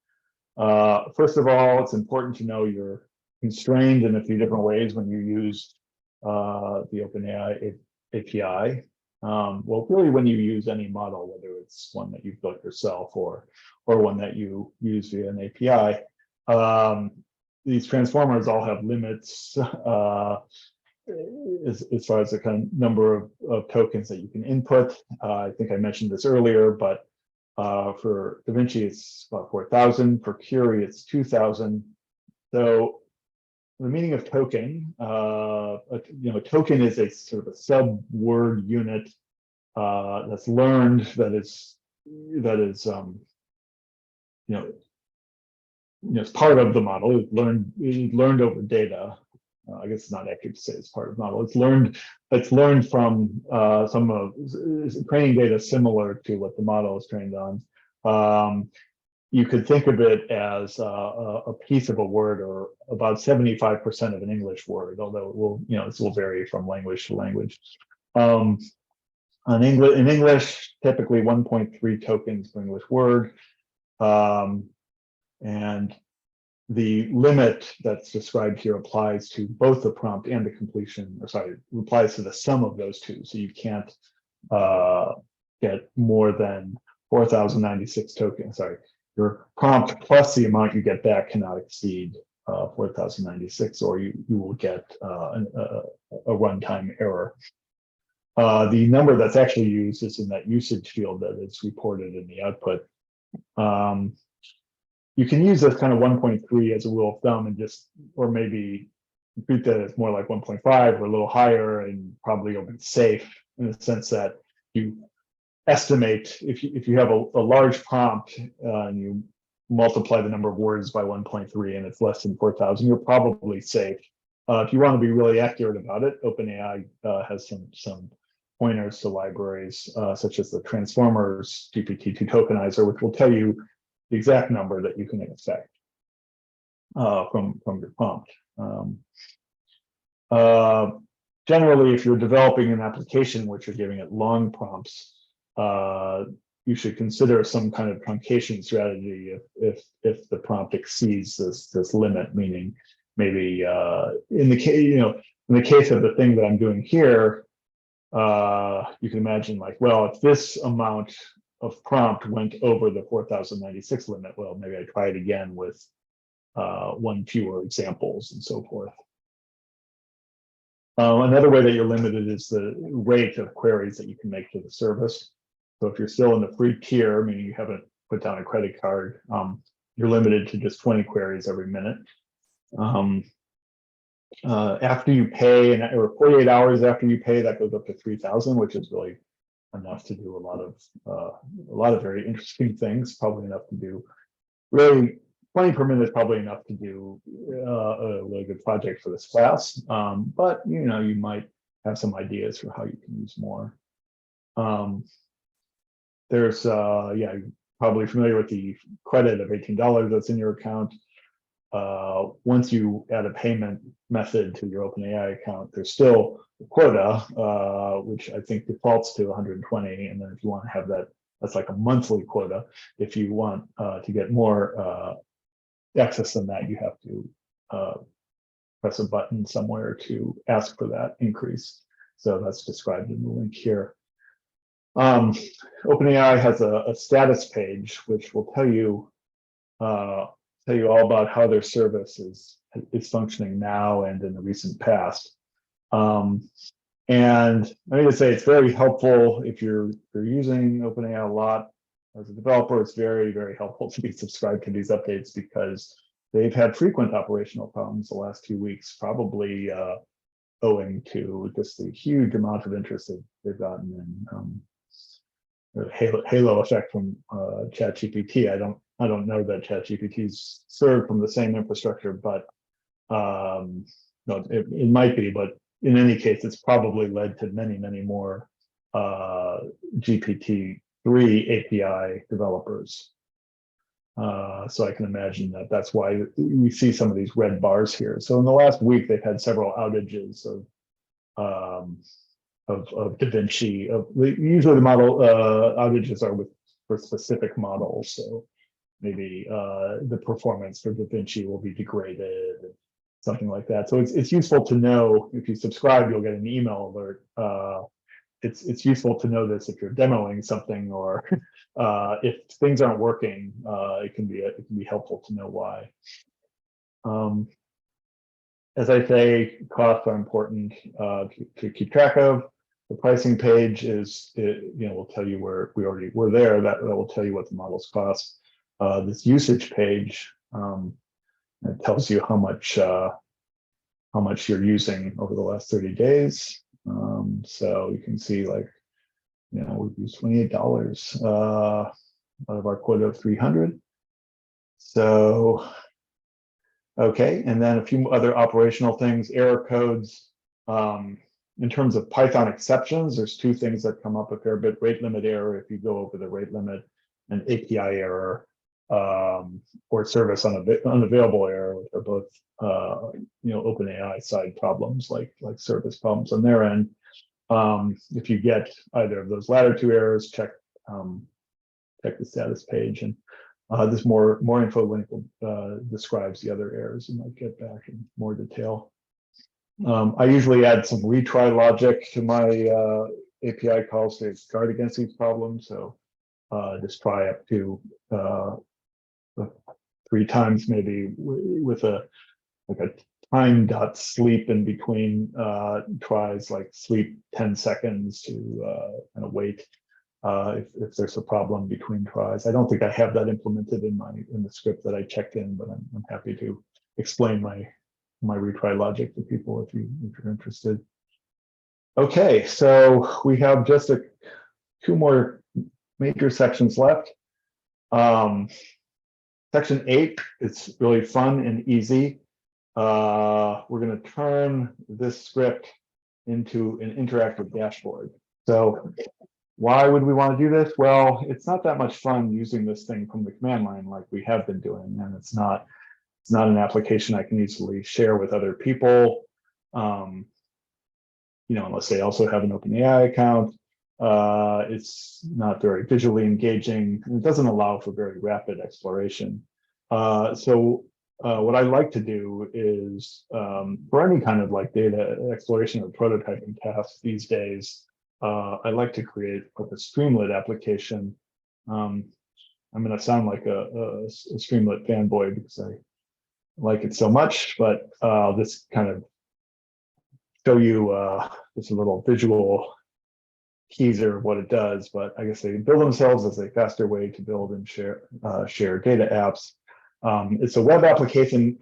First of all, it's important to know you're constrained in a few different ways when you use the OpenAI API. Well, really when you use any model, whether it's one that you've built yourself or one that you use via an API, these transformers all have limits as far as the kind of number of tokens that you can input. I think I mentioned this earlier, but for DaVinci, it's about 4,000. For Curie, it's 2,000. So the meaning of token, a token is a sort of a sub-word unit that's learned, that is it's part of the model. It's learned over data. I guess it's not accurate to say it's part of the model. It's learned from some of training data similar to what the model is trained on. You could think of it as a piece of a word, or about 75% of an English word, although it will, this will vary from language to language. In English, typically 1.3 tokens per English word. And the limit that's described here applies to both the prompt and the completion, or sorry, applies to the sum of those two. So you can't get more than 4,096 tokens. Sorry, your prompt plus the amount you get back cannot exceed 4,096, or you will get a runtime error. The number that's actually used is in that usage field that is reported in the output. You can use this kind of 1.3 as a rule of thumb, and just, or maybe treat that as more like 1.5 or a little higher, and probably you'll be safe in the sense that you estimate if you have a large prompt and you multiply the number of words by 1.3 and it's less than 4,000, you're probably safe. If you want to be really accurate about it, OpenAI has some pointers to libraries such as the Transformers GPT-2 tokenizer, which will tell you the exact number that you can expect from your prompt. Generally, if you're developing an application which you're giving it long prompts, you should consider some kind of truncation strategy if the prompt exceeds this limit. Meaning, maybe in the case of the thing that I'm doing here, you can imagine like, well, if this amount of prompt went over the 4,096 limit, well, maybe I try it again with one fewer examples and so forth. Another way that you're limited is the rate of queries that you can make to the service. So if you're still in the free tier, meaning you haven't put down a credit card, you're limited to just 20 queries every minute. After you pay, or 48 hours after you pay, that goes up to 3,000, which is really enough to do a lot of very interesting things. Probably enough to do, really 20 per minute is probably enough to do a really good project for this class. But you might have some ideas for how you can use more. There's you're probably familiar with the credit of $18 that's in your account. Once you add a payment method to your OpenAI account, there's still a quota, which I think defaults to 120. And then if you want to have that, that's like a monthly quota. If you want to get more access than that, you have to press a button somewhere to ask for that increase. So that's described in the link here. OpenAI has a status page, which will tell you all about how their service is functioning now and in the recent past. And I need to say it's very helpful if you're using OpenAI a lot as a developer. It's very, very helpful to be subscribed to these updates because they've had frequent operational problems the last few weeks, probably owing to just the huge amount of interest they've gotten in the halo effect from ChatGPT. I don't know that ChatGPT's served from the same infrastructure, but no, it might be. But in any case, it's probably led to many, many more GPT-3 API developers. So I can imagine that's why we see some of these red bars here. So in the last week, they've had several outages of DaVinci. Usually the model outages are for specific models. So maybe the performance for DaVinci will be degraded, something like that. So it's useful to know. If you subscribe, you'll get an email alert. It's useful to know this if you're demoing something, or if things aren't working. It can be helpful to know why. As I say, costs are important to keep track of. The pricing page will tell you where we're there. That will tell you what the models cost. This usage page, it tells you how much you're using over the last 30 days. So you can see, like, we've used $28 out of our quota of 300. So, okay, and then a few other operational things, error codes. In terms of Python exceptions, there's two things that come up a fair bit: rate limit error if you go over the rate limit, and API error, or service unavailable error, which are both OpenAI side problems, like service problems on their end. If you get either of those latter two errors, check the status page. And This more info link describes the other errors you might get back in more detail. I usually add some retry logic to my API calls to guard against these problems. So just try up to 3 times maybe with a time dot sleep in between tries, like sleep 10 seconds to kind of wait if there's a problem between tries. I don't think I have that implemented in the script that I checked in, but I'm happy to explain my retry logic to people if you're interested. Okay, so we have just 2 more major sections left. Section 8, it's really fun and easy. We're going to turn this script into an interactive dashboard. So why would we want to do this? Well, it's not that much fun using this thing from the command line like we have been doing, and it's not an application I can easily share with other people. Unless they also have an OpenAI account. It's not very visually engaging. It doesn't allow for very rapid exploration. So what I like to do is for any kind of like data exploration or prototyping tasks these days, I like to create like a Streamlit application. I'm going to sound like a Streamlit fanboy because I like it so much, but this kind of show you just a little visual teaser of what it does. But I guess they build themselves as a faster way to build and share data apps. It's a web application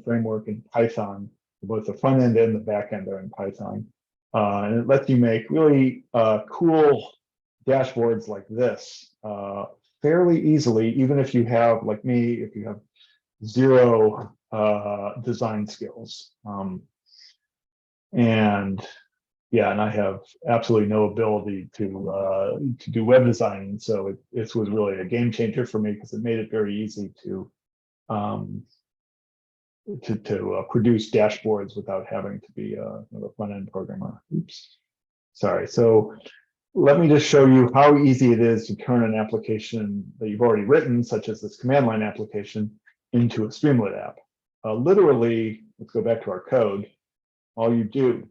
framework in Python. Both the front end and the back end are in Python, and it lets you make really cool dashboards like this fairly easily, even if you have, like me, if you have 0 design skills. And I have absolutely no ability to do web design. So it was really a game changer for me because it made it very easy to produce dashboards without having to be a front end programmer. Oops, sorry. So let me just show you how easy it is to turn an application that you've already written, such as this command line application, into a Streamlit app. Literally, let's go back to our code. All you do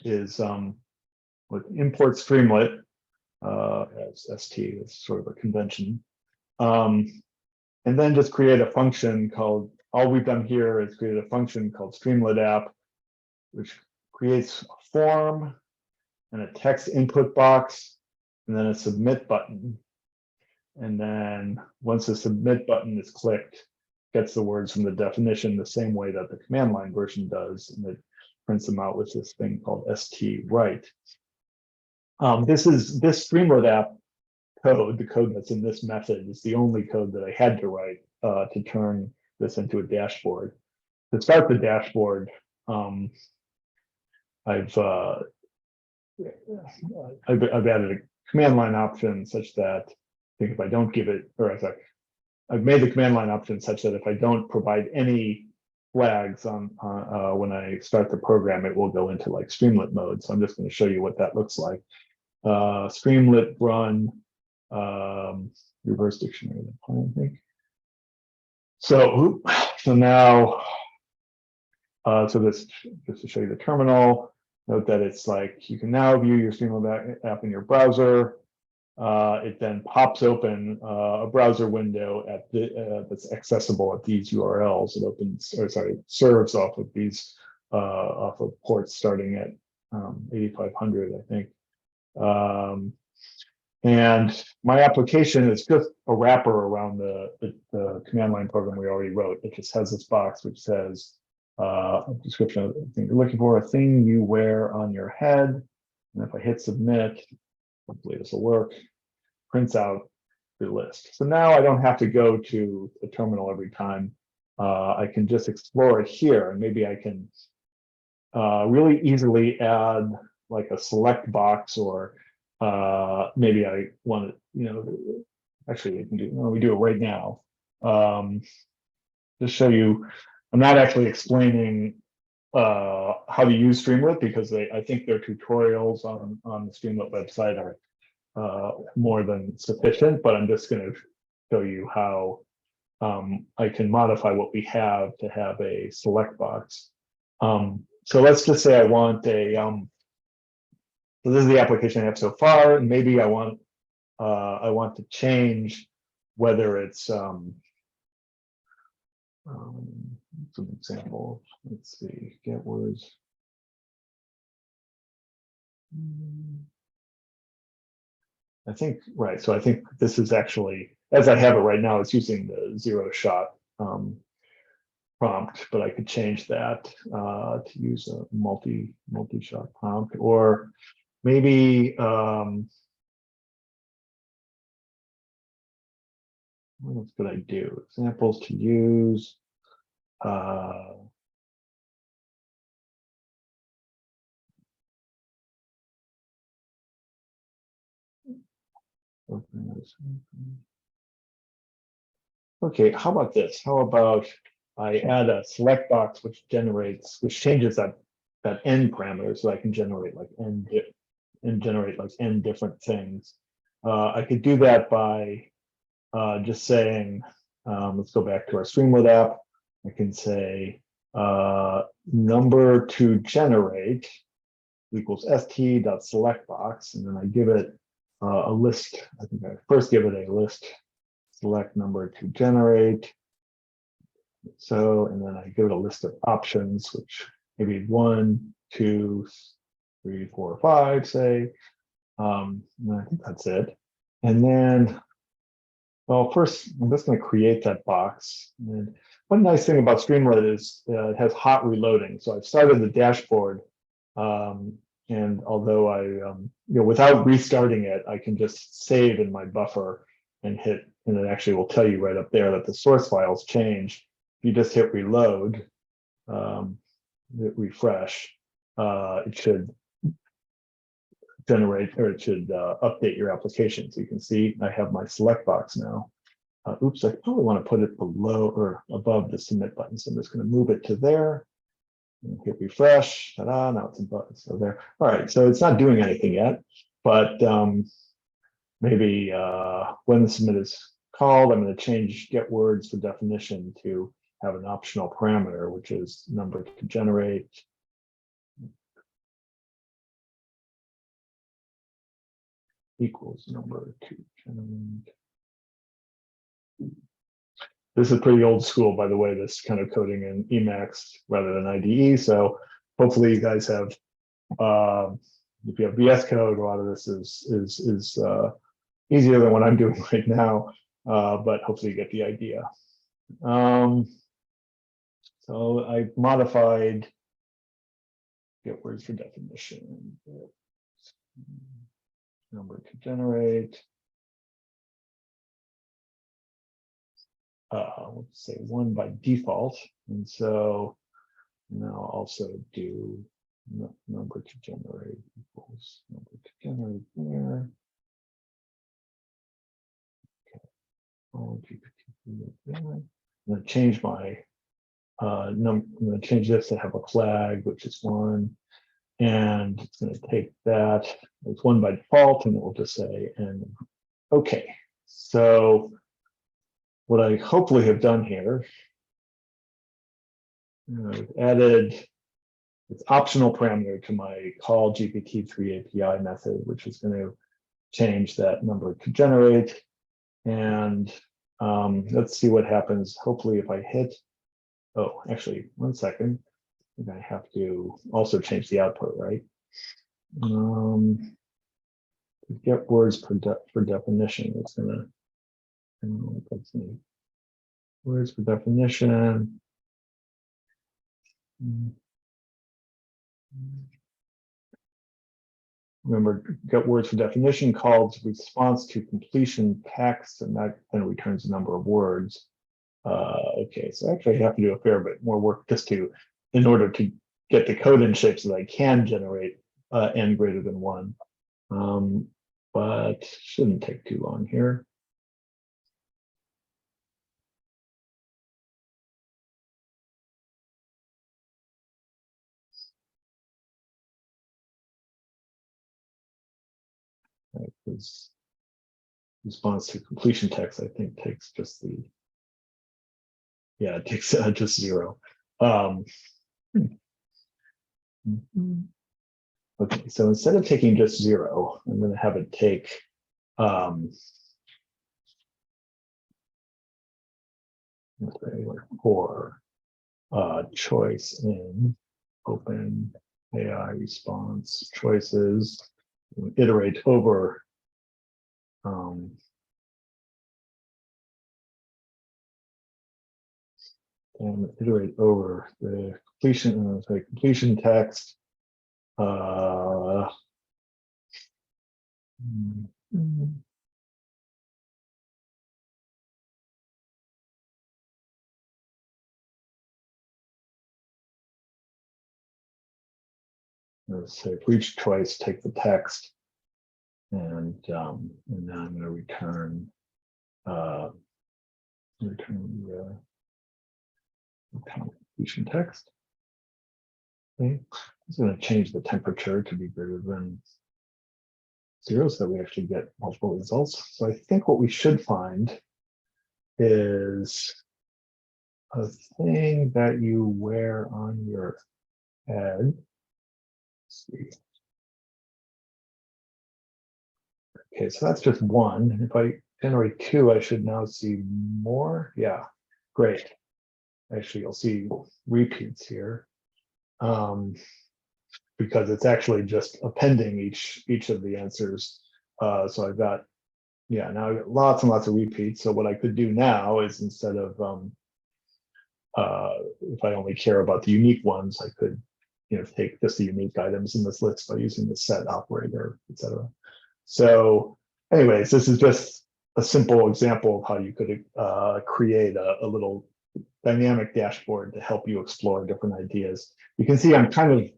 is import Streamlit as st, as sort of a convention, and then just create a function called, all we've done here is create a function called Streamlit app, which creates a form and a text input box, and then a submit button. And then once the submit button is clicked, gets the words from the definition the same way that the command line version does, and it prints them out with this thing called st_write. This Streamlit app code, the code that's in this method, is the only code that I had to write to turn this into a dashboard. To start the dashboard, I've added a command line option such that I think if I don't give it, or I've made the command line option such that if I don't provide any flags on when I start the program, it will go into like Streamlit mode. So I'm just going to show you what that looks like. Streamlit run reverse dictionary, I think. So now, so this just to show you the terminal. Note that it's like you can now view your Streamlit app in your browser. It then pops open a browser window at that's accessible at these URLs. It opens, or sorry, serves off of these off of ports starting at 8500, I think. And my application is just a wrapper around the command line program we already wrote. It just has this box which says a description of the thing you're looking for, a thing you wear on your head. And if I hit submit, hopefully this will work, prints out the list. So now I don't have to go to the terminal every time. I can just explore it here, and maybe I can really easily add like a select box, or maybe I want to, actually we do it right now. Just show you, I'm not actually explaining how to use Streamlit because I think their tutorials on the Streamlit website are more than sufficient, but I'm just going to show you how I can modify what we have to have a select box. So let's just say I want a, so this is the application I have so far, and maybe I want to change whether it's some examples. Let's see, get words. I think, right, so I think this is actually, as I have it right now, it's using the 0-shot prompt, but I could change that to use a multi-shot prompt, or maybe what else could I do? Examples to use. Okay, how about this? How about I add a select box which changes that n parameter, so I can generate like n different things. I could do that by just saying, let's go back to our Streamlit app. I can say number to generate equals st.selectBox, and then I give it a list. I think I first give it a list select number to generate. So, and then I give it a list of options, which maybe 1, 2, 3, 4, 5, say. And I think that's it. And then, well, first, I'm just going to create that box. And one nice thing about Streamlit is it has hot reloading. So I've started the dashboard. And although without restarting it, I can just save in my buffer and hit, and it actually will tell you right up there that the source files changed. If you just hit reload, hit refresh, it should generate, or it should update your application. So you can see I have my select box now. Oops, I probably want to put it below or above the submit button. So I'm just going to move it to there. And hit refresh. Ta-da, now it's above. So there. All right, so it's not doing anything yet, but maybe when the submit is called, I'm going to change get words for definition to have an optional parameter, which is number to generate. Equals number to generate. This is pretty old school, by the way, this kind of coding in Emacs rather than IDE. So hopefully you guys have, if you have VS Code, a lot of this is easier than what I'm doing right now, but hopefully you get the idea. So I modified get words for definition, number to generate. Let's say 1 by default, and so now I'll also do number to generate equals number to generate there. Okay. I'm going to change my I'm going to change this to have a flag, which is 1, and it's going to take that. It's 1 by default, and it will just say and okay. So what I hopefully have done here, I've added its optional parameter to my call GPT-3 API method, which is going to change that number to generate. And let's see what happens. Hopefully, if I hit, oh, actually, 1 second. I think I have to also change the output, right? Get words for definition. It's gonna, let's see. Words for definition. Remember, get words for definition calls response to completion text, and that then returns a number of words. Okay, so actually I have to do a fair bit more work just in order to get the code in shape so that I can generate n greater than 1. But shouldn't take too long here. right? Because response to completion text, I think, takes just the, yeah, it takes just 0. Okay, so instead of taking just 0, I'm going to have it take for choice in OpenAI response choices, iterate over and iterate over the completion text. Let's say for each choice, take the text, and now I'm going to return the completion text. Okay, I'm just going to change the temperature to be greater than 0 so that we actually get multiple results. So I think what we should find is a thing that you wear on your head. Let's see. Okay, so that's just 1. If I generate 2, I should now see more. Yeah, great. Actually, you'll see repeats here because it's actually just appending each of the answers. So I've got, yeah, now I've got lots and lots of repeats. So what I could do now is, instead of if I only care about the unique ones, I could, take just the unique items in this list by using the set operator, etc. So anyways, this is just a simple example of how you could create a little dynamic dashboard to help you explore different ideas. You can see I'm kind of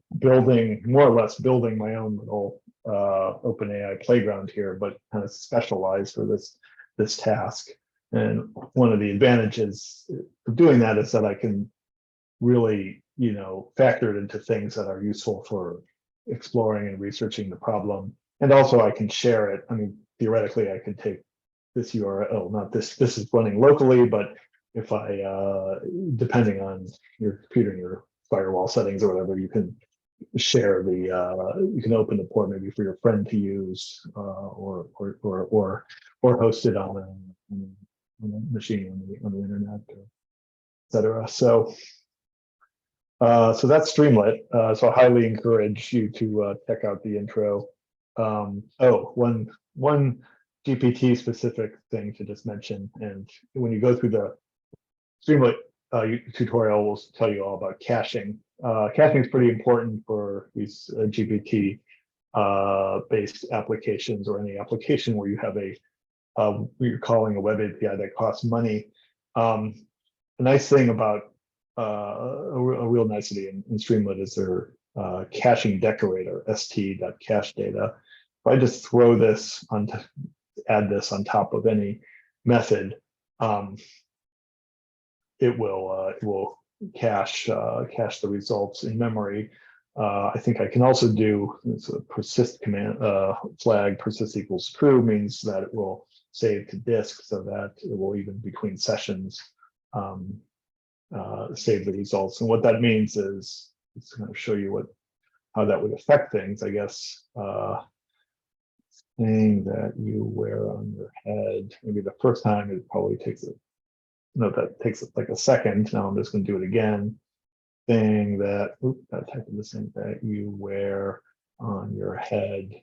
more or less building my own little OpenAI playground here, but kind of specialized for this task. And one of the advantages of doing that is that I can really, factor it into things that are useful for exploring and researching the problem. And also I can share it. I mean, theoretically, I could take this URL, not this is running locally, but if I, depending on your computer and your firewall settings or whatever, you can share you can open the port maybe for your friend to use, or host it on a machine on the internet, etc. So that's Streamlit. So I highly encourage you to check out the intro. One GPT specific thing to just mention, and when you go through the Streamlit tutorial, will tell you all about caching. Caching is pretty important for these GPT based applications, or any application where you have you're calling a web API that costs money. The nice thing about a real nicety in Streamlit is their caching decorator, st.cachedata. If I just throw this add this on top of any method, it will cache the results in memory. I think I can also do a persist command flag. Persist equals true means that it will save to disk, so that it will, even between sessions, save the results. And what that means is, it's going to show you how that would affect things, I guess. Thing that you wear on your head. Maybe the first time it probably takes that takes like a second. Now I'm just going to do it again. Thing that, that type of this thing that you wear on your head.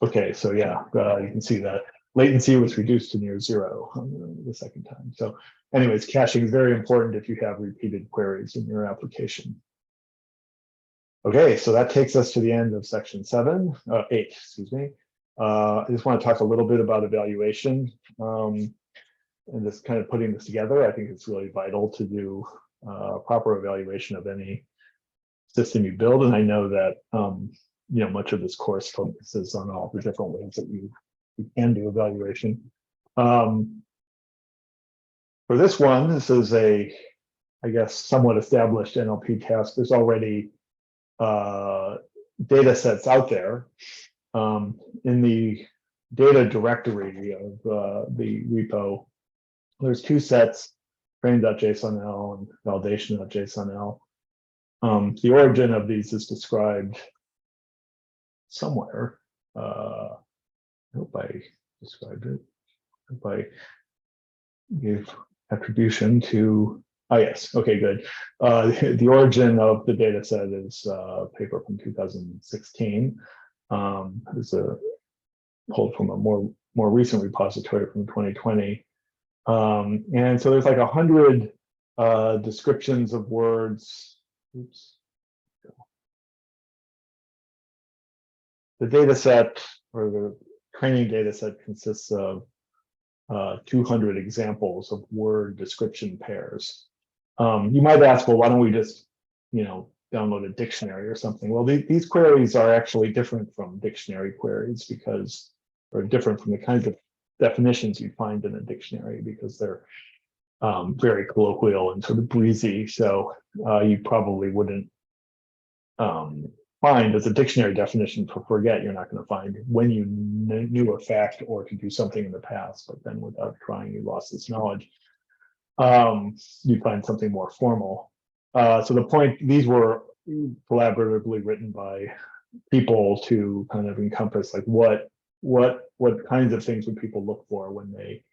Okay, so yeah, you can see that latency was reduced to near 0 on the second time. So anyways, caching is very important if you have repeated queries in your application. Okay, so that takes us to the end of section 8, excuse me. I just want to talk a little bit about evaluation, and just kind of putting this together. I think it's really vital to do proper evaluation of any system you build. And I know that much of this course focuses on all the different ways that you can do evaluation. For this one, this is I guess, somewhat established NLP task. There's already data sets out there. In the data directory of the repo, there's two sets, train.jsonl and validation.jsonl. The origin of these is described somewhere. I hope I described it. I hope I gave attribution to, yes, okay, good. The origin of the data set is a paper from 2016. It's pulled from a more recent repository from 2020. And so there's like 100 descriptions of words. Oops. The data set, or the training data set, consists of 200 examples of word description pairs. You might ask, well, why don't we just, download a dictionary or something? Well, these queries are actually different from dictionary queries because, or different from the kinds of definitions you find in a dictionary, because they're very colloquial and sort of breezy. So you probably wouldn't find as a dictionary definition for forget, you're not going to find when you knew a fact or to do something in the past, but then without trying, you lost this knowledge. You find something more formal. So the point, these were collaboratively written by people to kind of encompass like what kinds of things would people look for when they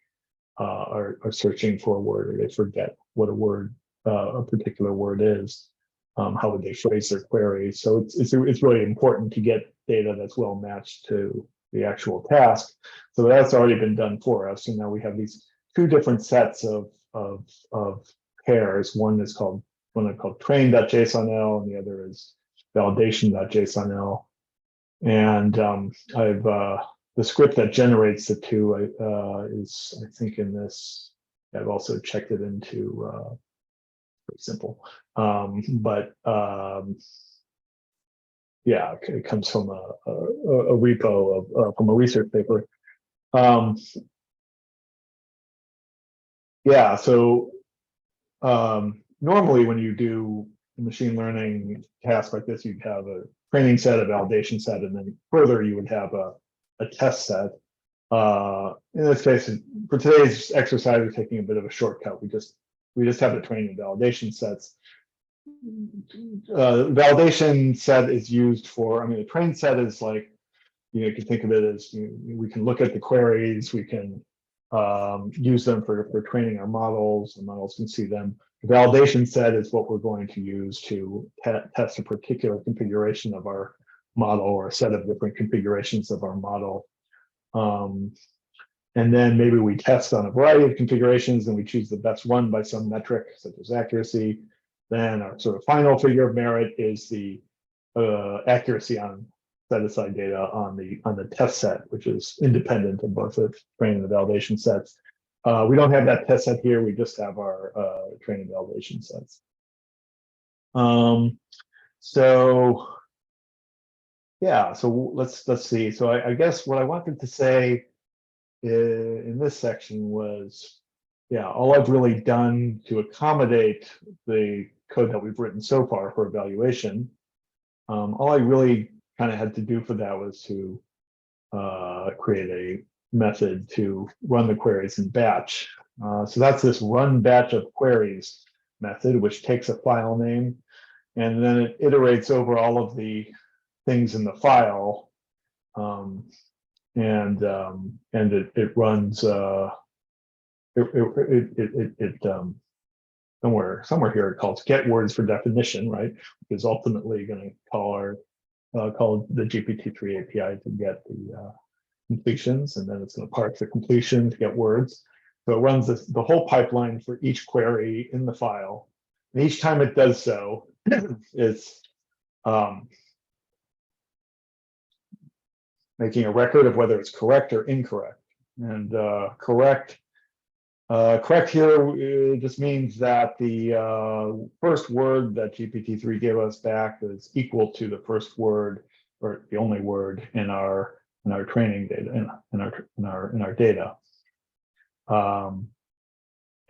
are searching for a word, or they forget what a word, a particular word is. How would they phrase their queries? So it's really important to get data that's well matched to the actual task. So that's already been done for us. And now we have these two different sets of pairs. One is called train.jsonl, and the other is validation.jsonl. And I've the script that generates the two is, I think, in this. I've also checked it into. Pretty simple, but yeah, it comes from a repo of from a research paper. Yeah, so normally when you do a machine learning task like this, you'd have a training set, a validation set, and then further you would have a test set. In this case, for today's exercise, we're taking a bit of a shortcut. We just have the training and validation sets. Validation set is used for, the train set is like, you can think of it as, we can look at the queries, we can use them for training our models, the models can see them. The validation set is what we're going to use to test a particular configuration of our model, or a set of different configurations of our model. And then maybe we test on a variety of configurations, and we choose the best one by some metric, such as accuracy. Then our sort of final figure of merit is the accuracy on set aside data on the test set, which is independent of both the training and the validation sets. We don't have that test set here. We just have our training validation sets. So yeah, so let's see. So I guess what I wanted to say in this section was, yeah, all I've really done to accommodate the code that we've written so far for evaluation, all I really kind of had to do for that was to create a method to run the queries in batch. So that's this run batch of queries method, which takes a file name, and then it iterates over all of the things in the file, and it runs somewhere here it calls get words for definition, right? Because ultimately going to call the GPT-3 API to get the completions, and then it's going to parse the completion to get words. So it runs the whole pipeline for each query in the file, and each time it does so, it's making a record of whether it's correct or incorrect. And correct here just means that the first word that GPT-3 gave us back is equal to the first word, or the only word in our training data, in our data,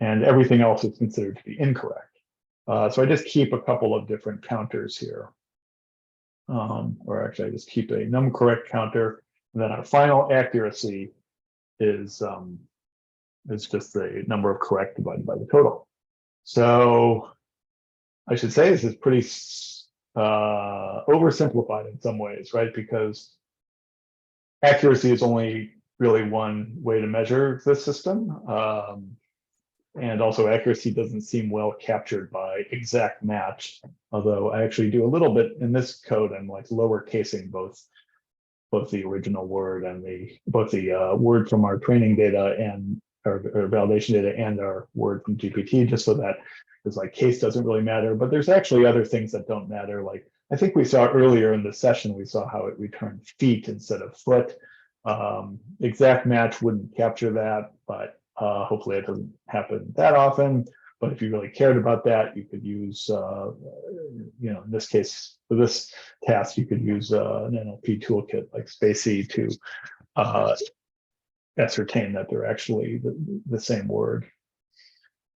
and everything else is considered to be incorrect. So I just keep a couple of different counters here, or actually I just keep a num correct counter And then our final accuracy is just the number of correct divided by the total. So I should say this is pretty oversimplified in some ways, right? Because accuracy is only really one way to measure this system. And also accuracy doesn't seem well captured by exact match, although I actually do a little bit in this code. I'm like lowercasing both the original word and both the word from our training data and our validation data and our word from GPT, just so that it's like case doesn't really matter. But there's actually other things that don't matter. Like I think we saw earlier in the session, we saw how it returned feet instead of foot. Exact match wouldn't capture that, but hopefully it doesn't happen that often. But if you really cared about that, you could use, in this case, for this task, you could use an NLP toolkit like Spacey to ascertain that they're actually the same word,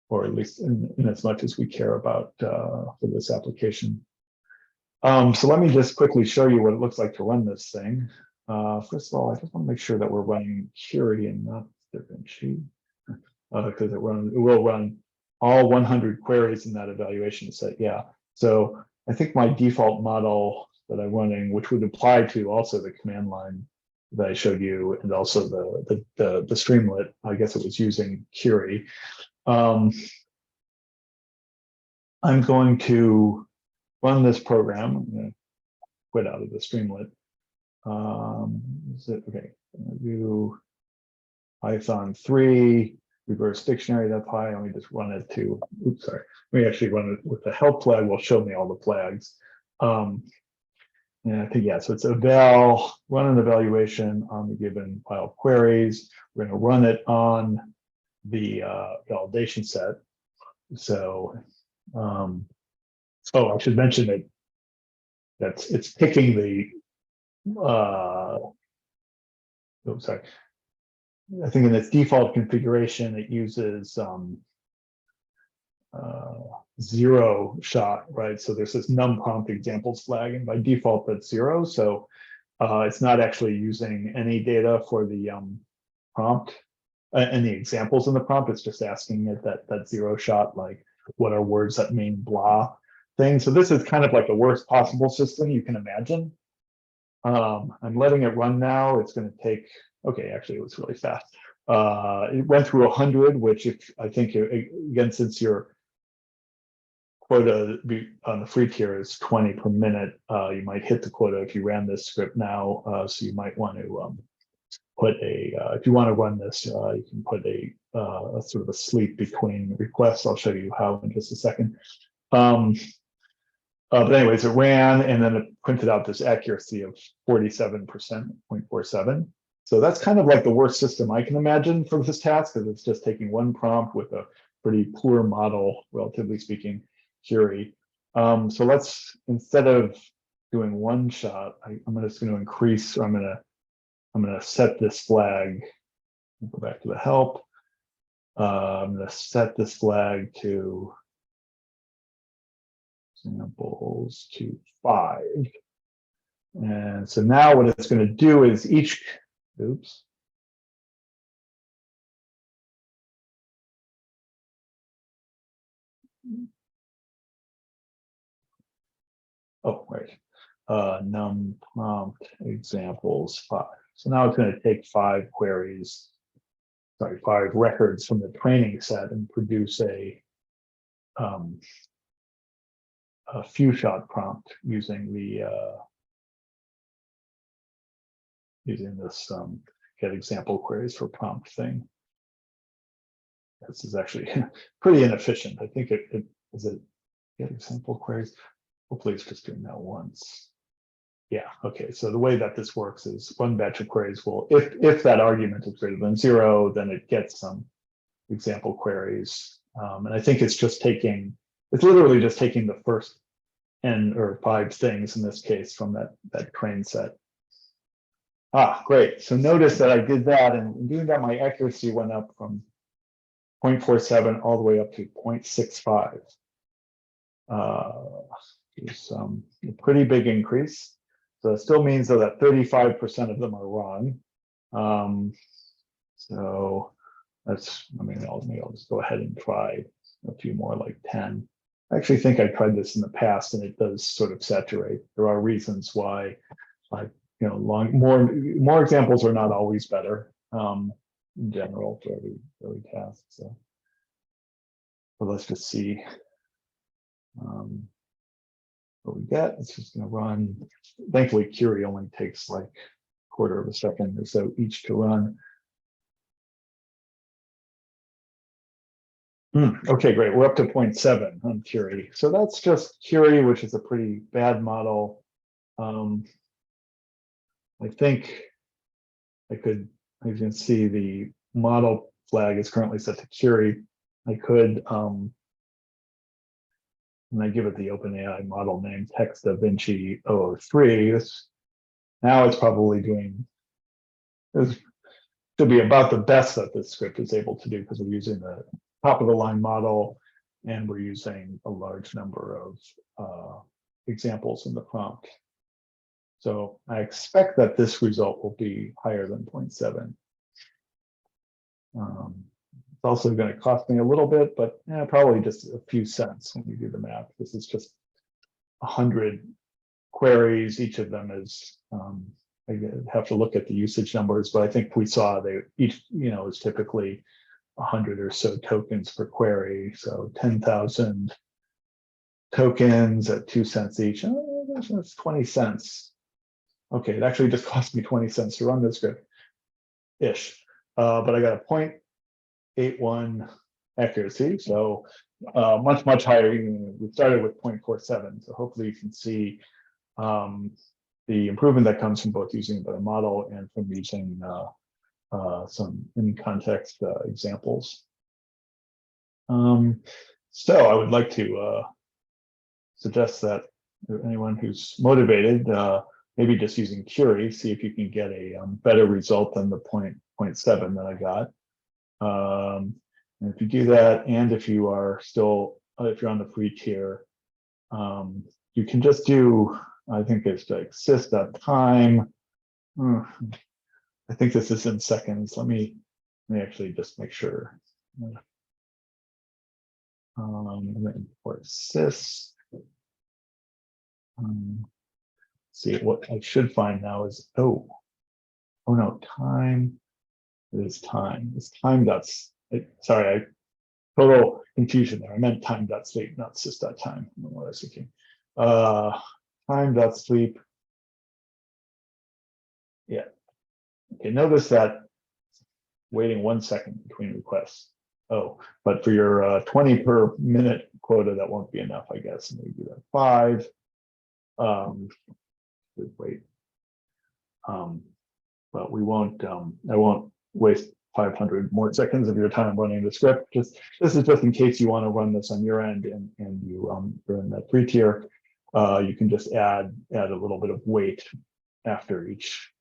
or at least in as much as we care about for this application. So let me just quickly show you what it looks like to run this thing. First of all, I just want to make sure that we're running Curie and not DaVinci, because it will run all 100 queries in that evaluation set. Yeah. So I think my default model that I'm running, which would apply to also the command line that I showed you, and also the Streamlit, I guess it was using Curie. I'm going to run this program. I'm going to quit out of the Streamlit. Is it okay? I'm going to do Python 3 reverse dictionary. That's high. Let me just run it to. Oops, sorry. Let me actually run it with the help flag. Will show me all the flags. And I think so it's eval, run an evaluation on the given file queries. We're going to run it on the validation set. So, I should mention that it's picking the. Sorry. I think in its default configuration, it uses zero shot, right? So there's this num prompt examples flag, and by default that's 0. So it's not actually using any data for the prompt, any examples in the prompt. It's just asking it that 0 shot, like what are words that mean blah thing. So this is kind of like the worst possible system you can imagine. I'm letting it run now. It's going to take. Okay, actually, it was really fast. It went through 100, which I think, again, since your quota on the free tier is 20 per minute, you might hit the quota if you ran this script now. So you might want to put if you want to run this, you can put a sort of a sleep between requests. I'll show you how in just a second. But anyways, it ran, and then it printed out this accuracy of 47%, 0.47. So that's kind of like the worst system I can imagine for this task, because it's just taking one prompt with a pretty poor model, relatively speaking, Curie. So let's, instead of doing one shot, I'm just going to increase, or I'm going to set this flag. Go back to the help. I'm going to set this flag to samples to 5. And so now what it's going to do is each, oops. Oh, right. Num prompt examples 5. So now it's going to take 5 queries, 5 records from the training set and produce a few shot prompt using this get example queries for prompt thing. This is actually pretty inefficient. I think it get example queries. Hopefully it's just doing that once. Yeah, okay. So the way that this works is one batch of queries will, if that argument is greater than 0, then it gets some example queries. And I think it's literally just taking the first n or 5 things in this case from that train set. Great. So notice that I did that, and in doing that, my accuracy went up from 0.47 all the way up to 0.65. It's a pretty big increase. So it still means though that 35% of them are wrong. So that's, maybe I'll just go ahead and try a few more, like 10. I actually think I tried this in the past and it does sort of saturate. There are reasons why, like, more examples are not always better in general for every task. So let's just see what we get. It's just going to run. Thankfully, Curie only takes like a quarter of a second or so each to run. Okay, great. We're up to 0.7 on Curie. So that's just Curie, which is a pretty bad model. I think I could, as you can see, the model flag is currently set to Curie. I could, and I give it the OpenAI model name, Text Da Vinci 003. Now it's probably doing, this should be about the best that this script is able to do because we're using the top of the line model and we're using a large number of examples in the prompt. So I expect that this result will be higher than 0.7. It's also going to cost me a little bit, but probably just a few cents when you do the math. This is just 100 queries. Each of them is, I have to look at the usage numbers, but I think we saw they each, is typically 100 or so tokens per query. So 10,000 tokens at 2 cents each. That's 20 cents. Okay, it actually just cost me 20 cents to run this script-ish. But I got a 0.81 accuracy, so much higher. We started with 0.47, so hopefully you can see the improvement that comes from both using the model and from using some in-context examples. So I would like to suggest that anyone who's motivated, maybe just using Curie, see if you can get a better result than the 0.7 that I got. And if you do that, and if you are still, if you're on the free tier, you can just do, I think it's like sys.time. I think this is in seconds. Let me actually just make sure. And then import sys. See, what I should find now is, oh no, time. It is time. It's time. Sorry, total confusion there. I meant time.sleep, not sys.time. I don't know what I was thinking. Time.sleep. Yeah. Okay, notice that waiting 1 second between requests. Oh, but for your 20 per minute quota, that won't be enough, I guess. Maybe do that 5. Wait. But we won't. I won't waste 500 more seconds of your time running the script. This is just in case you want to run this on your end and you're in that free tier. You can just add a little bit of wait after each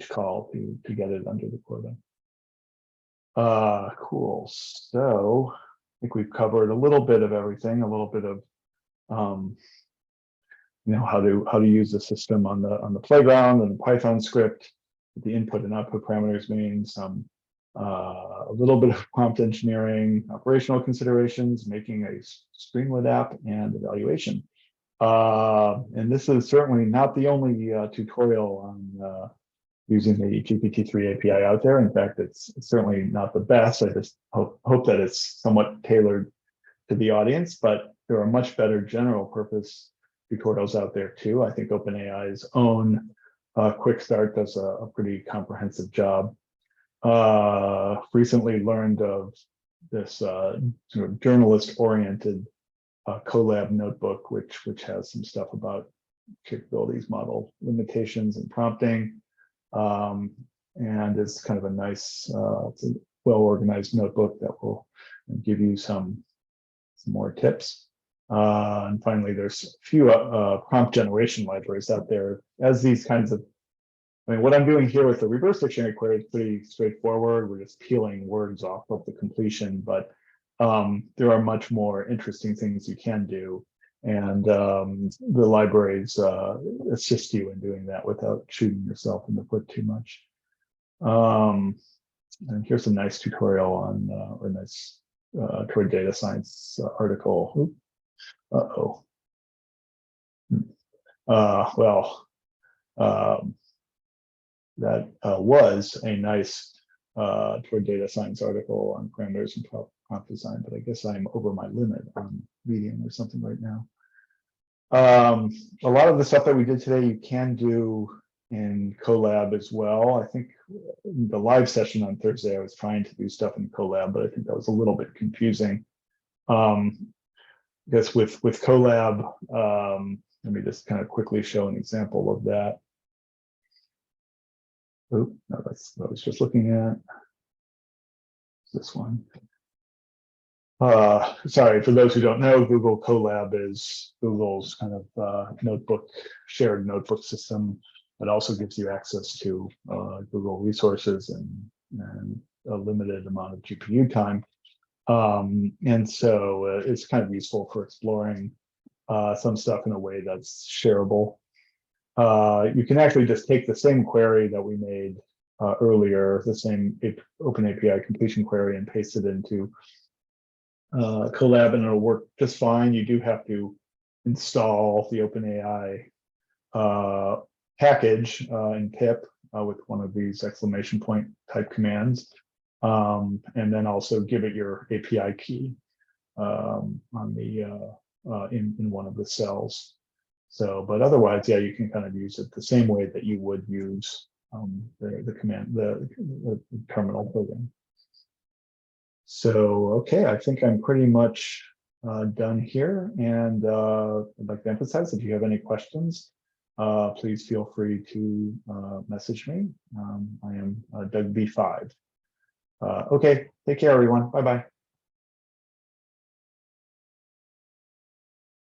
call to get it under the quota. Cool. So I think we've covered a little bit of everything. A little bit of how to use the system on the playground and the Python script, the input and output parameters mean, a little bit of prompt engineering, operational considerations, making a Streamlit app, and evaluation. And this is certainly not the only tutorial on using the GPT-3 API out there. In fact, it's certainly not the best. I just hope that it's somewhat tailored to the audience, but there are much better general purpose tutorials out there too. I think OpenAI's own Quick Start does a pretty comprehensive job. Recently learned of this sort of journalist-oriented Colab notebook, which has some stuff about capabilities, model limitations, and prompting. And it's kind of a nice, it's a well-organized notebook that will give you some more tips. And finally, there's a few prompt generation libraries out there. As these kinds of, what I'm doing here with the reverse dictionary query is pretty straightforward. We're just peeling words off of the completion, but there are much more interesting things you can do And the libraries assist you in doing that without shooting yourself in the foot too much. And here's a nice tutorial on, or nice toward data science article. Uh-oh. Well, that was a nice toward data science article on parameters and prompt design, but I guess I'm over my limit on Medium or something right now. A lot of the stuff that we did today, you can do in Colab as well. I think the live session on Thursday, I was trying to do stuff in Colab, but I think that was a little bit confusing. I guess with Colab, let me just kind of quickly show an example of that. Oh, no, that's what I was just looking at. This one. Sorry, for those who don't know, Google Colab is Google's kind of shared notebook system that also gives you access to Google resources and a limited amount of GPU time. And so it's kind of useful for exploring some stuff in a way that's shareable. You can actually just take the same query that we made earlier, the same OpenAPI completion query, and paste it into Colab, and it'll work just fine. You do have to install the OpenAI package in pip with one of these exclamation point type commands, and then also give it your API key on the in one of the cells. So, but otherwise, yeah, you can kind of use it the same way that you would use the command, the terminal program. So, okay, I think I'm pretty much done here. And I'd like to emphasize, if you have any questions, please feel free to message me. I am Doug B5. Okay, take care, everyone. Bye-bye.